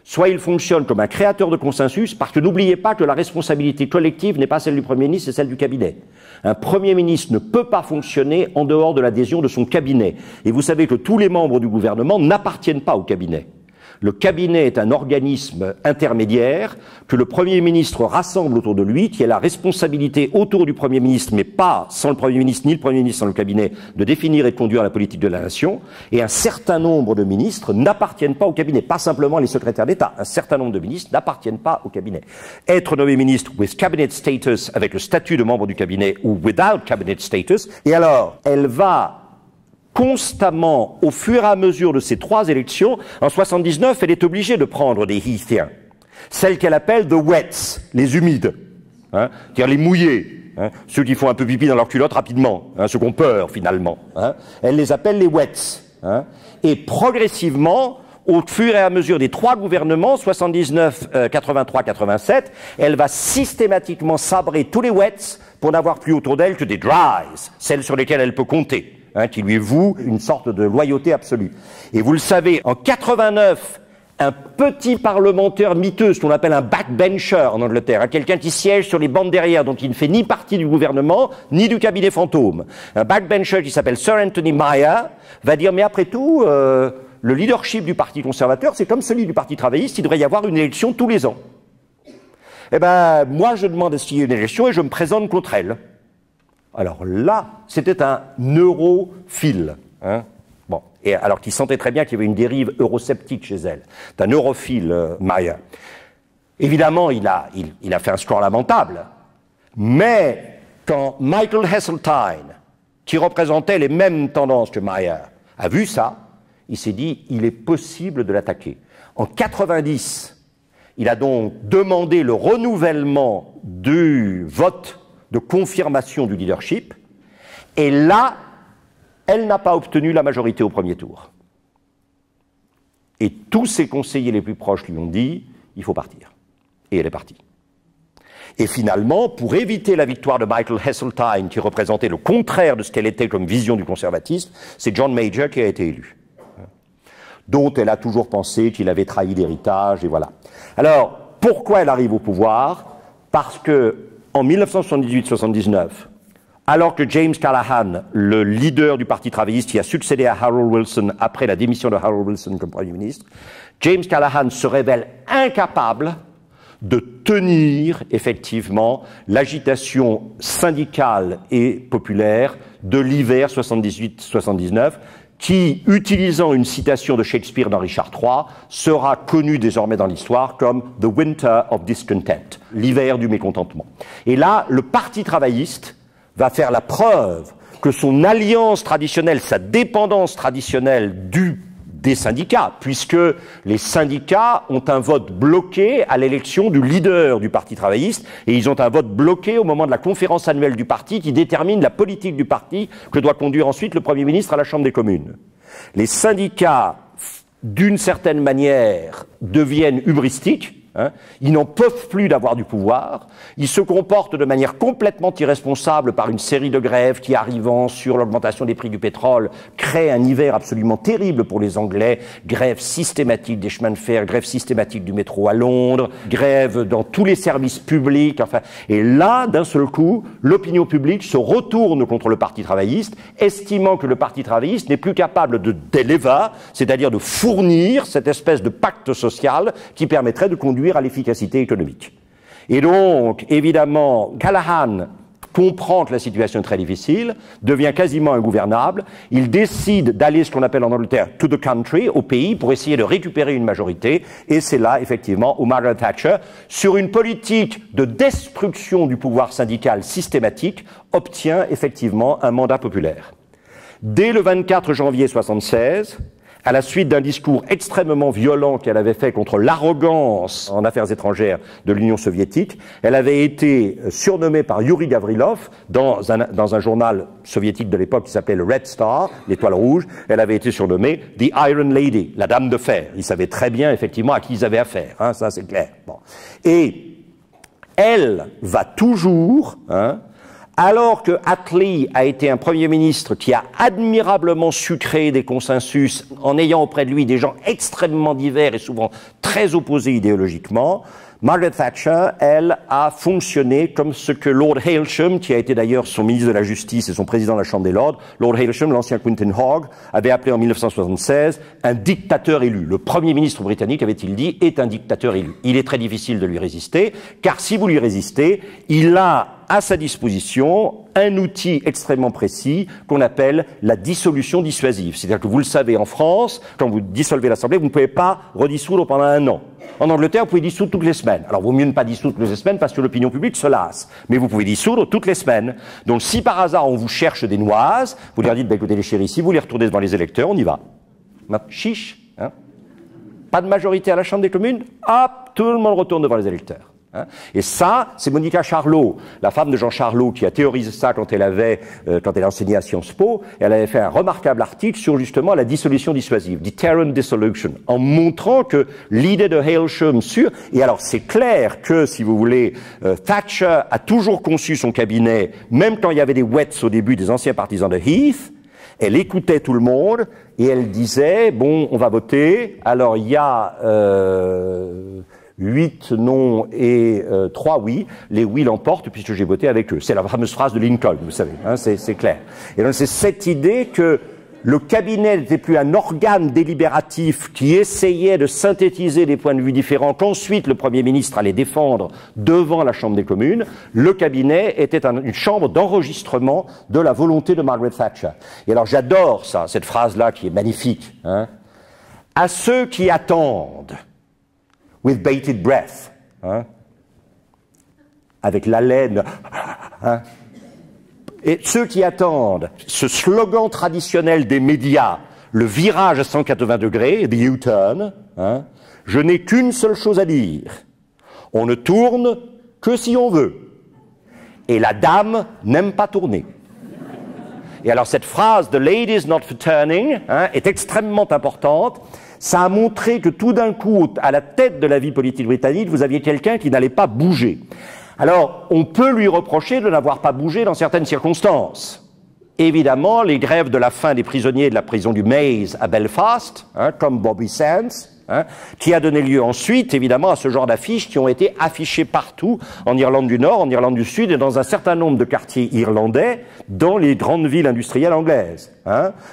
Soit il fonctionne comme un créateur de consensus, parce que n'oubliez pas que la responsabilité collective n'est pas celle du Premier ministre, c'est celle du cabinet. Un Premier ministre ne peut pas fonctionner en dehors de l'adhésion de son cabinet. Et vous savez que tous les membres du gouvernement n'appartiennent pas au cabinet. Le cabinet est un organisme intermédiaire que le Premier ministre rassemble autour de lui, qui a la responsabilité autour du Premier ministre, mais pas sans le Premier ministre ni le Premier ministre sans le cabinet, de définir et de conduire la politique de la nation. Et un certain nombre de ministres n'appartiennent pas au cabinet, pas simplement les secrétaires d'État. Un certain nombre de ministres n'appartiennent pas au cabinet. Être nommé ministre with cabinet status, avec le statut de membre du cabinet, ou without cabinet status. Et alors, elle va constamment, au fur et à mesure de ces 3 élections, en 79, elle est obligée de prendre des Heathiens, celles qu'elle appelle the wets, les humides, c'est-à-dire les mouillés, ceux qui font un peu pipi dans leur culotte rapidement, ceux qui ont peur finalement. Elle les appelle les wets. Et progressivement, au fur et à mesure des 3 gouvernements, 79, 83, 87, elle va systématiquement sabrer tous les wets pour n'avoir plus autour d'elle que des dries, celles sur lesquelles elle peut compter. Qui lui voue une sorte de loyauté absolue. Et vous le savez, en 89, un petit parlementaire miteux, ce qu'on appelle un backbencher en Angleterre, quelqu'un qui siège sur les bancs derrière, donc il ne fait ni partie du gouvernement, ni du cabinet fantôme. Un backbencher qui s'appelle Sir Anthony Meyer va dire, mais après tout, le leadership du Parti conservateur, c'est comme celui du Parti travailliste, il devrait y avoir une élection tous les ans. Eh ben, moi je demande s'il y a une élection et je me présente contre elle. Alors là, c'était un europhile. Bon, et alors qu'il sentait très bien qu'il y avait une dérive eurosceptique chez elle. C'est un europhile, Meyer. Évidemment, il a fait un score lamentable. Mais quand Michael Heseltine, qui représentait les mêmes tendances que Meyer, a vu ça, il s'est dit, il est possible de l'attaquer. En 90, il a donc demandé le renouvellement du vote de confirmation du leadership, et là, elle n'a pas obtenu la majorité au premier tour. Et tous ses conseillers les plus proches lui ont dit, il faut partir. Et elle est partie. Et finalement, pour éviter la victoire de Michael Heseltine, qui représentait le contraire de ce qu'elle était comme vision du conservatisme, c'est John Major qui a été élu, dont elle a toujours pensé qu'il avait trahi l'héritage, et voilà. Alors, pourquoi elle arrive au pouvoir? Parce que en 1978-79, alors que James Callaghan, le leader du Parti travailliste qui a succédé à Harold Wilson après la démission de Harold Wilson comme Premier ministre, James Callaghan se révèle incapable de tenir effectivement l'agitation syndicale et populaire de l'hiver 78-79, qui, utilisant une citation de Shakespeare dans Richard III, sera connu désormais dans l'histoire comme « The Winter of Discontent », l'hiver du mécontentement. Et là, le Parti travailliste va faire la preuve que son alliance traditionnelle, sa dépendance traditionnelle des syndicats, puisque les syndicats ont un vote bloqué à l'élection du leader du Parti travailliste, et ils ont un vote bloqué au moment de la conférence annuelle du parti qui détermine la politique du parti que doit conduire ensuite le Premier ministre à la Chambre des communes. Les syndicats, d'une certaine manière, deviennent hubristiques. Ils n'en peuvent plus d'avoir du pouvoir, ils se comportent de manière complètement irresponsable par une série de grèves qui, arrivant sur l'augmentation des prix du pétrole, créent un hiver absolument terrible pour les Anglais, grève systématique des chemins de fer, grève systématique du métro à Londres, grève dans tous les services publics, enfin, et là, d'un seul coup, l'opinion publique se retourne contre le Parti travailliste, estimant que le Parti travailliste n'est plus capable de deliver, c'est-à-dire de fournir cette espèce de pacte social qui permettrait de conduire à l'efficacité économique. Et donc, évidemment, Callaghan comprend que la situation est très difficile, devient quasiment ingouvernable, il décide d'aller ce qu'on appelle en Angleterre « to the country », au pays, pour essayer de récupérer une majorité, et c'est là, effectivement, où Margaret Thatcher, sur une politique de destruction du pouvoir syndical systématique, obtient effectivement un mandat populaire. Dès le 24 janvier 1976, à la suite d'un discours extrêmement violent qu'elle avait fait contre l'arrogance en affaires étrangères de l'Union soviétique, elle avait été surnommée par Yuri Gavrilov dans un journal soviétique de l'époque qui s'appelait le Red Star, l'Étoile Rouge, elle avait été surnommée The Iron Lady, la Dame de Fer. Ils savaient très bien effectivement à qui ils avaient affaire, ça c'est clair. Bon. Et elle va toujours, alors que Attlee a été un Premier ministre qui a admirablement su créer des consensus en ayant auprès de lui des gens extrêmement divers et souvent très opposés idéologiquement, Margaret Thatcher, elle, a fonctionné comme ce que Lord Hailsham, qui a été d'ailleurs son ministre de la Justice et son président de la Chambre des Lords, Lord Hailsham, l'ancien Quintin Hogg, avait appelé en 1976 un dictateur élu. Le Premier ministre britannique, avait-il dit, est un dictateur élu. Il est très difficile de lui résister, car si vous lui résistez, il a à sa disposition un outil extrêmement précis qu'on appelle la dissolution dissuasive. C'est-à-dire que vous le savez, en France, quand vous dissolvez l'Assemblée, vous ne pouvez pas redissoudre pendant un an. En Angleterre, vous pouvez dissoudre toutes les semaines. Alors, vaut mieux ne pas dissoudre toutes les semaines parce que l'opinion publique se lasse. Mais vous pouvez dissoudre toutes les semaines. Donc, si par hasard on vous cherche des noises, vous leur dites, écoutez les chéris, si vous les retournez devant les électeurs, on y va. Chiche, pas de majorité à la Chambre des communes, hop, tout le monde retourne devant les électeurs. Et ça, c'est Monica Charlot, la femme de Jean Charlot, qui a théorisé ça quand elle enseignait à Sciences Po. Elle avait fait un remarquable article sur justement la dissolution dissuasive, deterrent dissolution, en montrant que l'idée de Hailsham et alors c'est clair que, si vous voulez, Thatcher a toujours conçu son cabinet, même quand il y avait des wets au début des anciens partisans de Heath, elle écoutait tout le monde et elle disait, bon, on va voter, alors il y a 8 non et 3 oui. Les oui l'emportent puisque j'ai voté avec eux. C'est la fameuse phrase de Lincoln, vous savez, c'est clair. Et donc c'est cette idée que le cabinet n'était plus un organe délibératif qui essayait de synthétiser des points de vue différents qu'ensuite le Premier ministre allait défendre devant la Chambre des communes. Le cabinet était une chambre d'enregistrement de la volonté de Margaret Thatcher. Et alors j'adore ça, cette phrase-là qui est magnifique. À ceux qui attendent with bated breath, avec l'haleine, et ceux qui attendent ce slogan traditionnel des médias, le virage à 180 degrés, the U-turn, je n'ai qu'une seule chose à dire, on ne tourne que si on veut, et la dame n'aime pas tourner. Et alors cette phrase « the ladies not for turning » est extrêmement importante. Ça a montré que tout d'un coup, à la tête de la vie politique britannique, vous aviez quelqu'un qui n'allait pas bouger. Alors, on peut lui reprocher de n'avoir pas bougé dans certaines circonstances. Évidemment, les grèves de la faim des prisonniers de la prison du Maze à Belfast, comme Bobby Sands, qui a donné lieu ensuite, évidemment, à ce genre d'affiches qui ont été affichées partout, en Irlande du Nord, en Irlande du Sud et dans un certain nombre de quartiers irlandais, dans les grandes villes industrielles anglaises,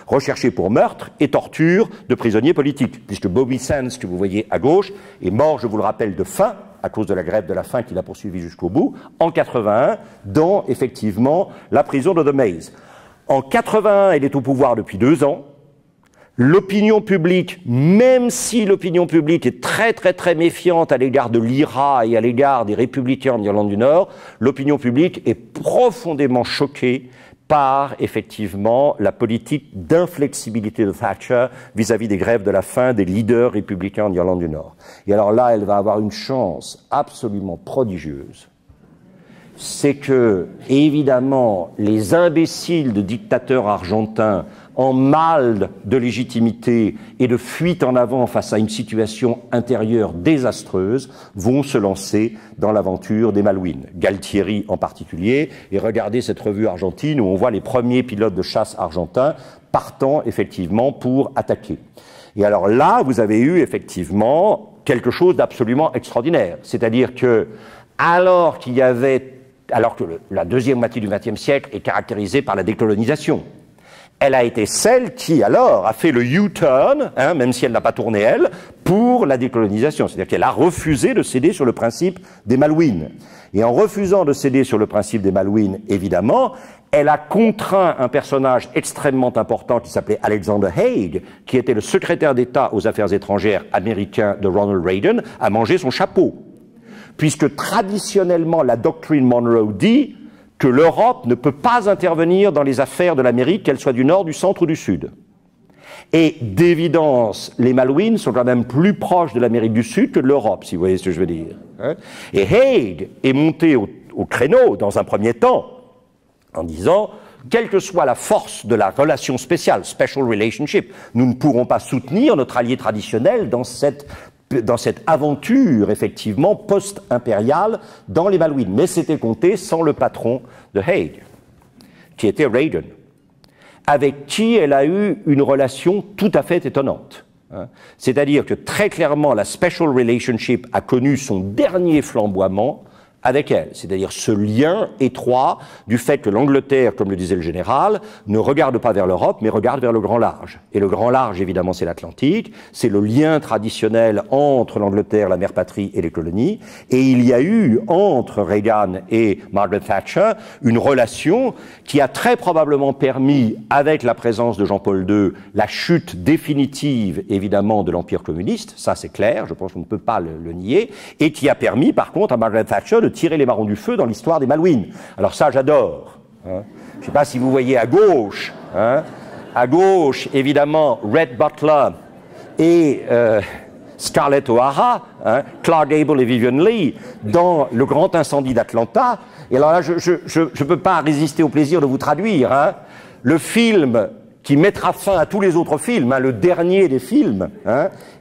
recherchés pour meurtre et torture de prisonniers politiques, puisque Bobby Sands, que vous voyez à gauche, est mort, je vous le rappelle, de faim, à cause de la grève de la faim qu'il a poursuivi jusqu'au bout, en 81, dans, effectivement, la prison de The Maze. En 81, elle est au pouvoir depuis 2 ans. L'opinion publique, même si l'opinion publique est très très très méfiante à l'égard de l'IRA et à l'égard des républicains en Irlande du Nord, l'opinion publique est profondément choquée par, effectivement, la politique d'inflexibilité de Thatcher vis-à-vis des grèves de la faim des leaders républicains en Irlande du Nord. Et alors là, elle va avoir une chance absolument prodigieuse. C'est que, évidemment, les imbéciles de dictateurs argentins en mal de légitimité et de fuite en avant face à une situation intérieure désastreuse, vont se lancer dans l'aventure des Malouines. Galtieri en particulier, et regardez cette revue argentine où on voit les premiers pilotes de chasse argentins partant effectivement pour attaquer. Et alors là, vous avez eu effectivement quelque chose d'absolument extraordinaire. C'est-à-dire que, alors que la deuxième moitié du XXe siècle est caractérisée par la décolonisation, elle a été celle qui, alors, a fait le U-turn, même si elle n'a pas tourné elle, pour la décolonisation. C'est-à-dire qu'elle a refusé de céder sur le principe des Malouines. Et en refusant de céder sur le principe des Malouines, évidemment, elle a contraint un personnage extrêmement important qui s'appelait Alexander Haig, qui était le secrétaire d'État aux affaires étrangères américain de Ronald Reagan, à manger son chapeau. Puisque traditionnellement, la doctrine Monroe dit que l'Europe ne peut pas intervenir dans les affaires de l'Amérique, qu'elles soient du Nord, du Centre ou du Sud. Et d'évidence, les Malouines sont quand même plus proches de l'Amérique du Sud que de l'Europe, si vous voyez ce que je veux dire. Et Haig est monté au créneau, dans un premier temps, en disant, quelle que soit la force de la relation spéciale, special relationship, nous ne pourrons pas soutenir notre allié traditionnel dans cette aventure, effectivement, post-impériale dans les Malouines. Mais c'était compté sans le patron de Haig, qui était Reagan, avec qui elle a eu une relation tout à fait étonnante. C'est-à-dire que très clairement, la special relationship a connu son dernier flamboiement avec elle, c'est-à-dire ce lien étroit du fait que l'Angleterre, comme le disait le général, ne regarde pas vers l'Europe, mais regarde vers le grand large. Et le grand large, évidemment, c'est l'Atlantique, c'est le lien traditionnel entre l'Angleterre, la mère patrie et les colonies, et il y a eu, entre Reagan et Margaret Thatcher, une relation qui a très probablement permis, avec la présence de Jean-Paul II, la chute définitive, évidemment, de l'Empire communiste, ça c'est clair, je pense qu'on ne peut pas le nier, et qui a permis, par contre, à Margaret Thatcher de tirer les marrons du feu dans l'histoire des Malouines. Alors ça, j'adore. Je ne sais pas si vous voyez à gauche, évidemment, Red Butler et Scarlett O'Hara, Clark Gable et Vivian Leigh, dans le grand incendie d'Atlanta. Et alors là, je ne peux pas résister au plaisir de vous traduire. Le film qui mettra fin à tous les autres films, le dernier des films,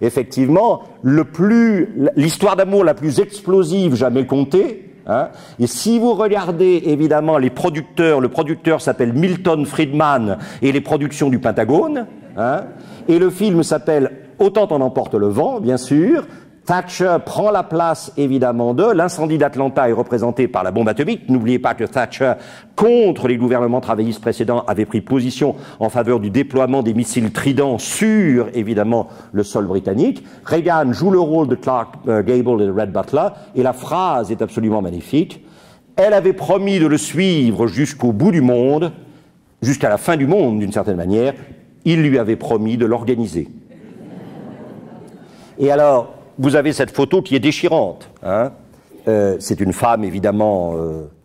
effectivement, l'histoire d'amour la plus explosive jamais comptée. Et si vous regardez évidemment les producteurs, le producteur s'appelle Milton Friedman et les productions du Pentagone, et le film s'appelle Autant en emporte le vent, bien sûr. Thatcher prend la place, évidemment, l'incendie d'Atlanta est représenté par la bombe atomique. N'oubliez pas que Thatcher, contre les gouvernements travaillistes précédents, avait pris position en faveur du déploiement des missiles Trident sur, évidemment, le sol britannique. Reagan joue le rôle de Clark Gable et de Red Butler, et la phrase est absolument magnifique. Elle avait promis de le suivre jusqu'au bout du monde, jusqu'à la fin du monde, d'une certaine manière. Il lui avait promis de l'organiser. Et alors, vous avez cette photo qui est déchirante. C'est une femme, évidemment,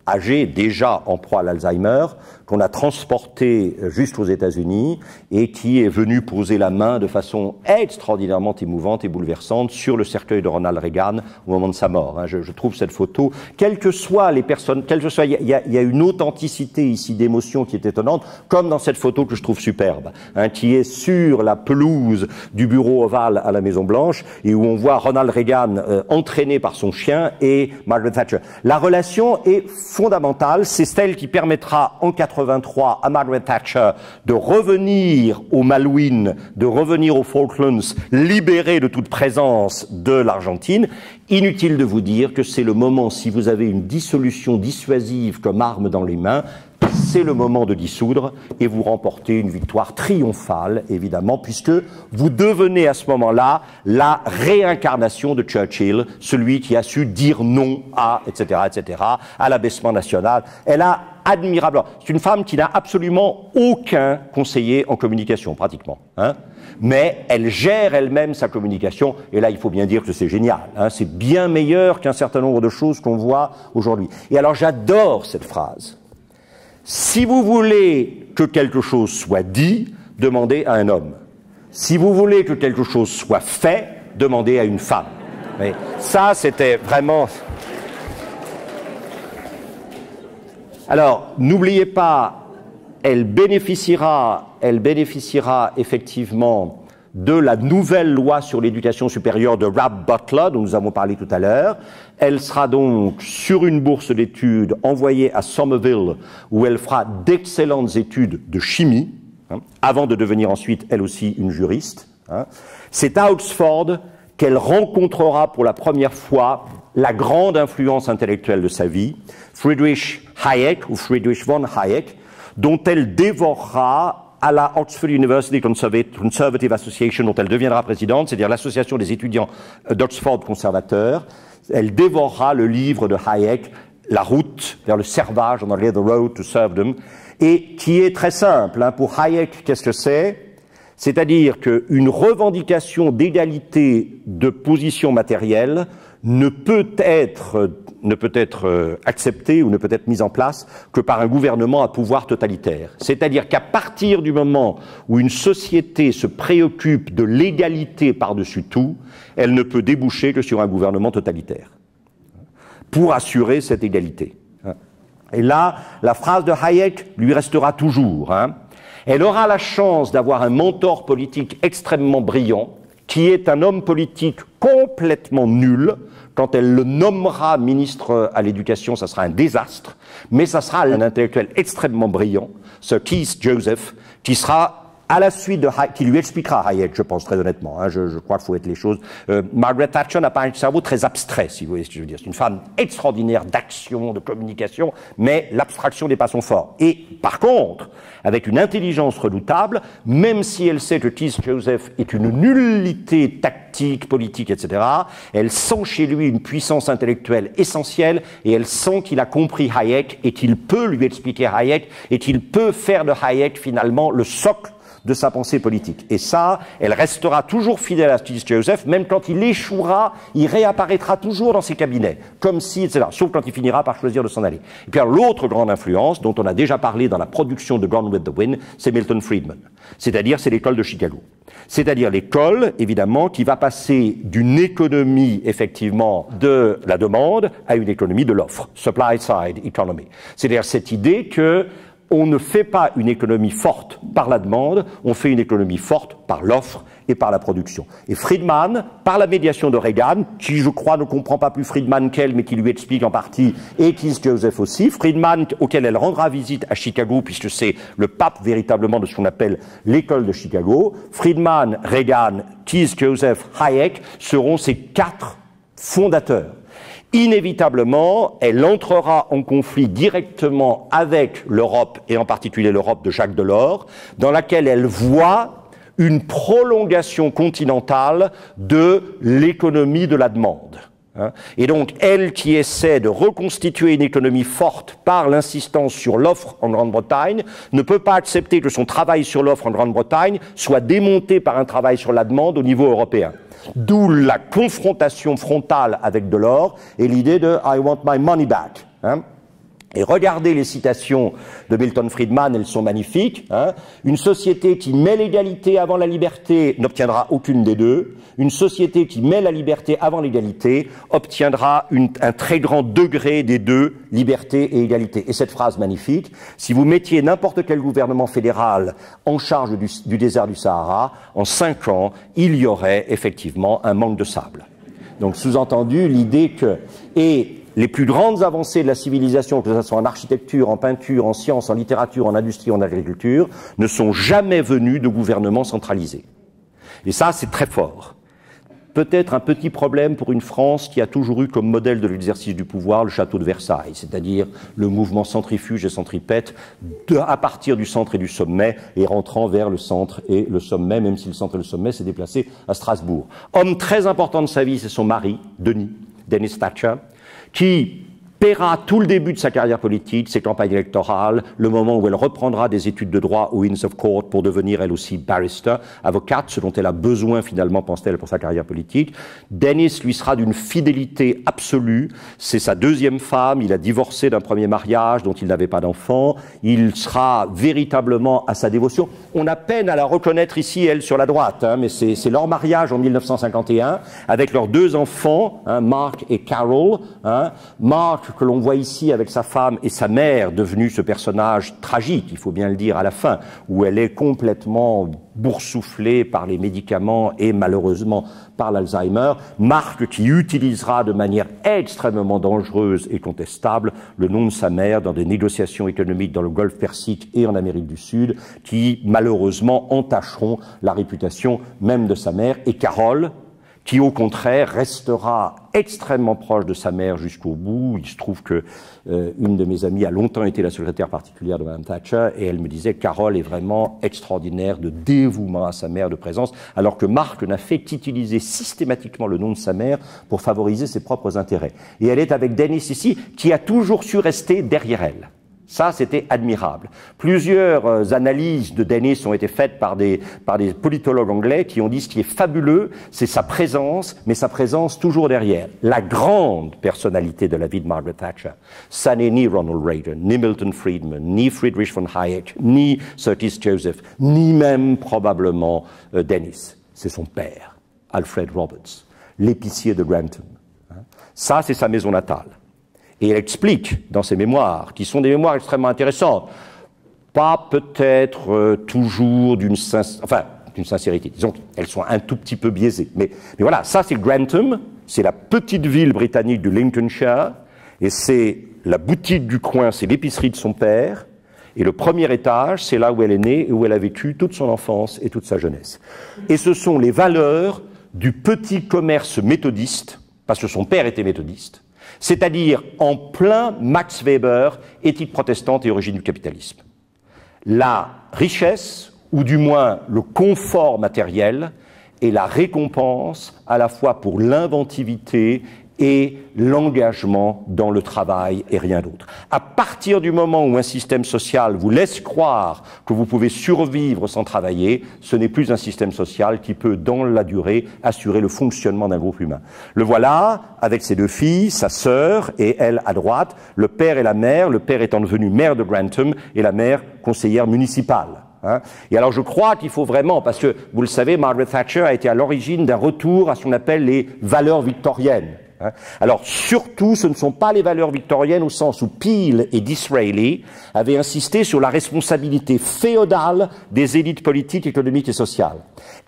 âgée, déjà en proie à l'Alzheimer, qu'on a transportée juste aux États-Unis et qui est venue poser la main de façon extraordinairement émouvante et bouleversante sur le cercueil de Ronald Reagan au moment de sa mort. Je trouve cette photo, quelles que soient les personnes, il y a une authenticité ici d'émotion qui est étonnante, comme dans cette photo que je trouve superbe, qui est sur la pelouse du bureau ovale à la Maison-Blanche et où on voit Ronald Reagan entraîné par son chien et Margaret Thatcher. La relation est fondamentale, c'est celle qui permettra en 1983 à Margaret Thatcher de revenir aux Malouines, de revenir aux Falklands, libérée de toute présence de l'Argentine. Inutile de vous dire que c'est le moment, si vous avez une dissolution dissuasive comme arme dans les mains, c'est le moment de dissoudre et vous remportez une victoire triomphale, évidemment, puisque vous devenez à ce moment-là la réincarnation de Churchill, celui qui a su dire non à, etc., à l'abaissement national. Elle a admirablement... C'est une femme qui n'a absolument aucun conseiller en communication, pratiquement. Mais elle gère elle-même sa communication, et là, il faut bien dire que c'est génial. C'est bien meilleur qu'un certain nombre de choses qu'on voit aujourd'hui. Et alors, j'adore cette phrase. si vous voulez que quelque chose soit dit, demandez à un homme. Si vous voulez que quelque chose soit fait, demandez à une femme. Mais ça, c'était vraiment... Alors, n'oubliez pas, elle bénéficiera effectivement de la nouvelle loi sur l'éducation supérieure de Rab Butler, dont nous avons parlé tout à l'heure. Elle sera donc sur une bourse d'études envoyée à Somerville, où elle fera d'excellentes études de chimie, avant de devenir ensuite, elle aussi, une juriste. C'est à Oxford qu'elle rencontrera pour la première fois la grande influence intellectuelle de sa vie, Friedrich Hayek, ou Friedrich von Hayek, dont elle dévorera à la Oxford University Conservative Association, dont elle deviendra présidente, c'est-à-dire l'association des étudiants d'Oxford conservateurs. Elle dévorera le livre de Hayek, La route vers le servage, en anglais The Road to Serfdom, et qui est très simple. Pour Hayek, qu'est-ce que c'est? C'est-à-dire qu'une revendication d'égalité de position matérielle ne peut être acceptée ou ne peut être mise en place que par un gouvernement à pouvoir totalitaire. C'est-à-dire qu'à partir du moment où une société se préoccupe de l'égalité par-dessus tout, elle ne peut déboucher que sur un gouvernement totalitaire pour assurer cette égalité. Et là, la phrase de Hayek lui restera toujours. Elle aura la chance d'avoir un mentor politique extrêmement brillant, qui est un homme politique complètement nul. Quand elle le nommera ministre à l'éducation, ça sera un désastre, mais ça sera un intellectuel extrêmement brillant, Sir Keith Joseph, qui sera à la suite de Hayek, qui lui expliquera Hayek, je pense très honnêtement, je crois qu'il faut être les choses. Margaret Thatcher n'a pas un cerveau très abstrait, si vous voyez ce que je veux dire. C'est une femme extraordinaire d'action, de communication, mais l'abstraction n'est pas son fort. Et par contre, avec une intelligence redoutable, même si elle sait que Keith Joseph est une nullité tactique, politique, etc., elle sent chez lui une puissance intellectuelle essentielle et elle sent qu'il a compris Hayek et qu'il peut lui expliquer Hayek et qu'il peut faire de Hayek finalement le socle de sa pensée politique. Et ça, elle restera toujours fidèle à Keith Joseph, même quand il échouera, il réapparaîtra toujours dans ses cabinets, comme si, etc., sauf quand il finira par choisir de s'en aller. Et puis l'autre grande influence, dont on a déjà parlé dans la production de Gone with the Wind, c'est Milton Friedman. C'est-à-dire, c'est l'école de Chicago. C'est-à-dire l'école, évidemment, qui va passer d'une économie, effectivement, de la demande à une économie de l'offre. Supply side economy. C'est-à-dire cette idée que on ne fait pas une économie forte par la demande, on fait une économie forte par l'offre et par la production. Et Friedman, par la médiation de Reagan, qui je crois ne comprend pas plus Friedman qu'elle, mais qui lui explique en partie, et Keith Joseph aussi, Friedman auquel elle rendra visite à Chicago, puisque c'est le pape véritablement de ce qu'on appelle l'école de Chicago, Friedman, Reagan, Keith Joseph, Hayek seront ces quatre fondateurs. Inévitablement, elle entrera en conflit directement avec l'Europe, et en particulier l'Europe de Jacques Delors, dans laquelle elle voit une prolongation continentale de l'économie de la demande. Et donc, elle qui essaie de reconstituer une économie forte par l'insistance sur l'offre en Grande-Bretagne, ne peut pas accepter que son travail sur l'offre en Grande-Bretagne soit démonté par un travail sur la demande au niveau européen. D'où la confrontation frontale avec Delors et l'idée de « I want my money back ». Et regardez les citations de Milton Friedman, elles sont magnifiques. Une société qui met l'égalité avant la liberté n'obtiendra aucune des deux. Une société qui met la liberté avant l'égalité obtiendra un très grand degré des deux, liberté et égalité. Et cette phrase magnifique, si vous mettiez n'importe quel gouvernement fédéral en charge du désert du Sahara, en 5 ans, il y aurait effectivement un manque de sable. Donc sous-entendu, l'idée que... les plus grandes avancées de la civilisation, que ce soit en architecture, en peinture, en sciences, en littérature, en industrie, en agriculture, ne sont jamais venues de gouvernements centralisés. Et ça, c'est très fort. Peut-être un petit problème pour une France qui a toujours eu comme modèle de l'exercice du pouvoir le château de Versailles, c'est-à-dire le mouvement centrifuge et centripète à partir du centre et du sommet et rentrant vers le centre et le sommet, même si le centre et le sommet s'est déplacé à Strasbourg. Homme très important de sa vie, c'est son mari, Dennis Thatcher, qui paiera tout le début de sa carrière politique, ses campagnes électorales, le moment où elle reprendra des études de droit au Inns of Court pour devenir elle aussi barrister, avocate, ce dont elle a besoin finalement, pense-t-elle, pour sa carrière politique. Dennis lui sera d'une fidélité absolue. C'est sa deuxième femme, il a divorcé d'un premier mariage dont il n'avait pas d'enfant. Il sera véritablement à sa dévotion. On a peine à la reconnaître ici, elle, sur la droite, mais c'est leur mariage en 1951 avec leurs deux enfants, Mark et Carol. Mark, que l'on voit ici avec sa femme et sa mère, devenu ce personnage tragique, il faut bien le dire à la fin, où elle est complètement boursouflée par les médicaments et malheureusement par l'Alzheimer. Mark qui utilisera de manière extrêmement dangereuse et contestable le nom de sa mère dans des négociations économiques dans le Golfe Persique et en Amérique du Sud, qui malheureusement entacheront la réputation même de sa mère. Et Carol, qui au contraire restera extrêmement proche de sa mère jusqu'au bout. Il se trouve que une de mes amies a longtemps été la secrétaire particulière de Mme Thatcher et elle me disait Carol est vraiment extraordinaire de dévouement à sa mère, de présence, alors que Mark n'a fait qu'utiliser systématiquement le nom de sa mère pour favoriser ses propres intérêts. Et elle est avec Dennis ici, qui a toujours su rester derrière elle. Ça, c'était admirable. Plusieurs analyses de Dennis ont été faites par des politologues anglais qui ont dit ce qui est fabuleux, c'est sa présence, mais sa présence toujours derrière. La grande personnalité de la vie de Margaret Thatcher, ça n'est ni Ronald Reagan, ni Milton Friedman, ni Friedrich von Hayek, ni Curtis Joseph, ni même probablement Dennis. C'est son père, Alfred Roberts, l'épicier de Grantham. Ça, c'est sa maison natale. Et elle explique dans ses mémoires, qui sont des mémoires extrêmement intéressantes, pas peut-être toujours d'une sincérité, disons qu'elles sont un tout petit peu biaisées. Mais voilà, ça c'est Grantham, c'est la petite ville britannique du Lincolnshire, et c'est la boutique du coin, c'est l'épicerie de son père, et le premier étage, c'est là où elle est née et où elle a vécu toute son enfance et toute sa jeunesse. Et ce sont les valeurs du petit commerce méthodiste, parce que son père était méthodiste, c'est-à-dire en plein Max Weber, éthique protestante et origine du capitalisme. La richesse, ou du moins le confort matériel, est la récompense à la fois pour l'inventivité et l'engagement dans le travail et rien d'autre. À partir du moment où un système social vous laisse croire que vous pouvez survivre sans travailler, ce n'est plus un système social qui peut, dans la durée, assurer le fonctionnement d'un groupe humain. Le voilà, avec ses deux filles, sa sœur et elle à droite, le père et la mère, le père étant devenu maire de Grantham et la mère conseillère municipale. Et alors je crois qu'il faut vraiment, parce que vous le savez, Margaret Thatcher a été à l'origine d'un retour à ce qu'on appelle les valeurs victoriennes. Alors surtout, ce ne sont pas les valeurs victoriennes au sens où Peel et Disraeli avaient insisté sur la responsabilité féodale des élites politiques, économiques et sociales.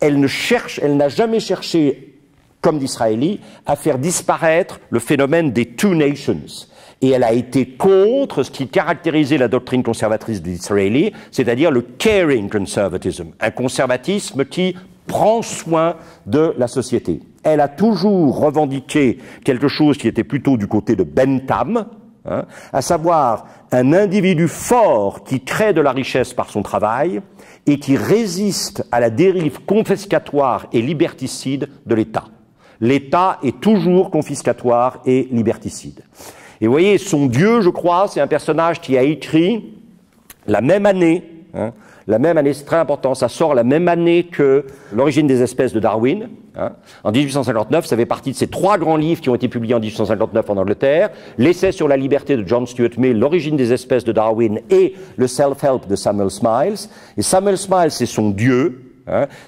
Elle n'a jamais cherché, comme Disraeli, à faire disparaître le phénomène des two nations. Et elle a été contre ce qui caractérisait la doctrine conservatrice de Disraeli, c'est-à-dire le caring conservatism, un conservatisme qui prend soin de la société. Elle a toujours revendiqué quelque chose qui était plutôt du côté de Bentham, à savoir un individu fort qui crée de la richesse par son travail et qui résiste à la dérive confiscatoire et liberticide de l'État. L'État est toujours confiscatoire et liberticide. Et vous voyez, son dieu, je crois, c'est un personnage qui a écrit la même année, c'est très important, ça sort la même année que L'origine des espèces de Darwin. En 1859, ça fait partie de ces trois grands livres qui ont été publiés en 1859 en Angleterre. L'essai sur la liberté de John Stuart Mill, L'origine des espèces de Darwin et le Self-Help de Samuel Smiles. Et Samuel Smiles, c'est son dieu.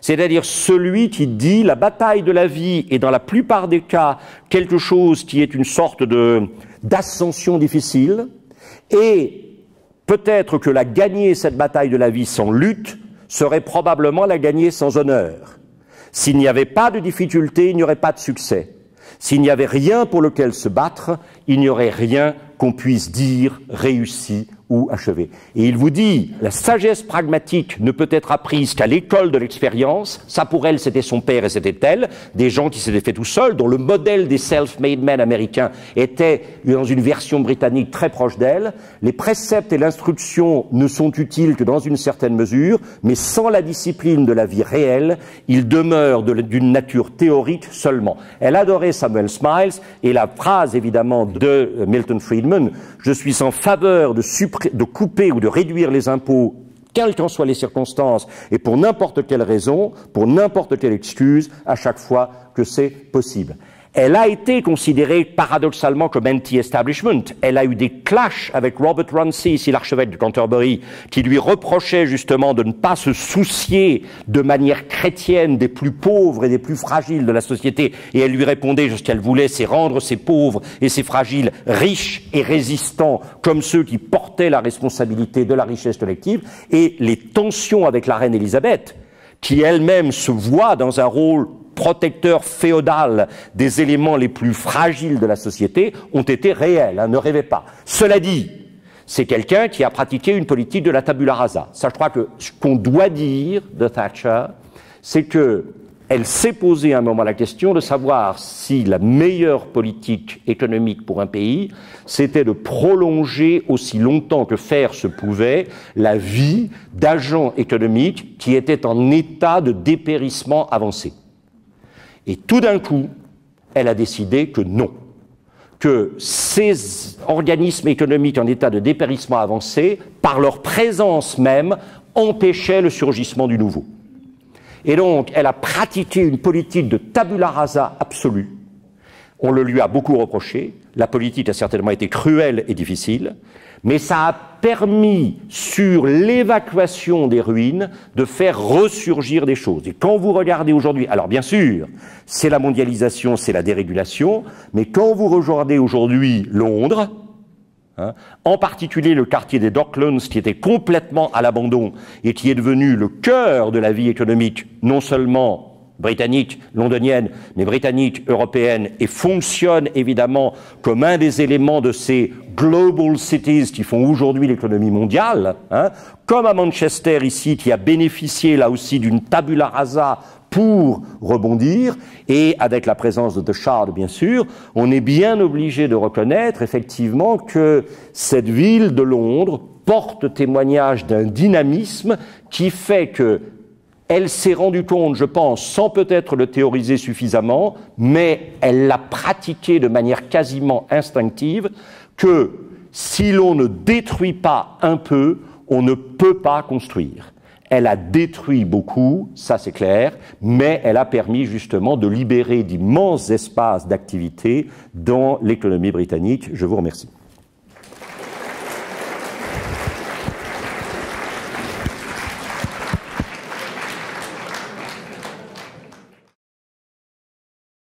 C'est-à-dire celui qui dit la bataille de la vie est dans la plupart des cas quelque chose qui est une sorte d'ascension difficile, et peut-être que la gagner cette bataille de la vie sans lutte serait probablement la gagner sans honneur. S'il n'y avait pas de difficulté, il n'y aurait pas de succès. S'il n'y avait rien pour lequel se battre, il n'y aurait rien qu'on puisse dire réussi ou achevée. Et il vous dit, la sagesse pragmatique ne peut être apprise qu'à l'école de l'expérience. Ça, pour elle, c'était son père et c'était elle. Des gens qui s'étaient fait tout seuls, dont le modèle des self-made men américains était dans une version britannique très proche d'elle. Les préceptes et l'instruction ne sont utiles que dans une certaine mesure, mais sans la discipline de la vie réelle, ils demeurent d'une nature théorique seulement. Elle adorait Samuel Smiles, et la phrase, évidemment, de Milton Friedman, « Je suis en faveur de couper ou de réduire les impôts, quelles qu'en soient les circonstances, et pour n'importe quelle raison, pour n'importe quelle excuse, à chaque fois que c'est possible. » Elle a été considérée paradoxalement comme anti-establishment. Elle a eu des clashs avec Robert Runcie, ici l'archevêque de Canterbury, qui lui reprochait justement de ne pas se soucier de manière chrétienne des plus pauvres et des plus fragiles de la société. Et elle lui répondait que ce qu'elle voulait, c'est rendre ces pauvres et ces fragiles riches et résistants comme ceux qui portaient la responsabilité de la richesse collective. Et les tensions avec la reine Élisabeth, qui elle-même se voit dans un rôle protecteur féodal des éléments les plus fragiles de la société, ont été réels, ne rêvez pas. Cela dit, c'est quelqu'un qui a pratiqué une politique de la tabula rasa. Ça, je crois que ce qu'on doit dire de Thatcher, c'est qu'elle s'est posé à un moment la question de savoir si la meilleure politique économique pour un pays, c'était de prolonger aussi longtemps que faire se pouvait la vie d'agents économiques qui étaient en état de dépérissement avancé. Et tout d'un coup, elle a décidé que non, que ces organismes économiques en état de dépérissement avancé, par leur présence même, empêchaient le surgissement du nouveau. Et donc, elle a pratiqué une politique de tabula rasa absolue. On le lui a beaucoup reproché. La politique a certainement été cruelle et difficile, mais ça a permis, sur l'évacuation des ruines, de faire ressurgir des choses. Et quand vous regardez aujourd'hui, alors bien sûr, c'est la mondialisation, c'est la dérégulation, mais quand vous regardez aujourd'hui Londres, en particulier le quartier des Docklands, qui était complètement à l'abandon et qui est devenu le cœur de la vie économique, non seulement britannique, londonienne, mais britannique, européenne, et fonctionne évidemment comme un des éléments de ces global cities qui font aujourd'hui l'économie mondiale, comme à Manchester ici, qui a bénéficié là aussi d'une tabula rasa pour rebondir, et avec la présence de The Shard, bien sûr, on est bien obligé de reconnaître effectivement que cette ville de Londres porte témoignage d'un dynamisme qui fait que elle s'est rendue compte, je pense, sans peut-être le théoriser suffisamment, mais elle l'a pratiqué de manière quasiment instinctive, que si l'on ne détruit pas un peu, on ne peut pas construire. Elle a détruit beaucoup, ça c'est clair, mais elle a permis justement de libérer d'immenses espaces d'activité dans l'économie britannique. Je vous remercie.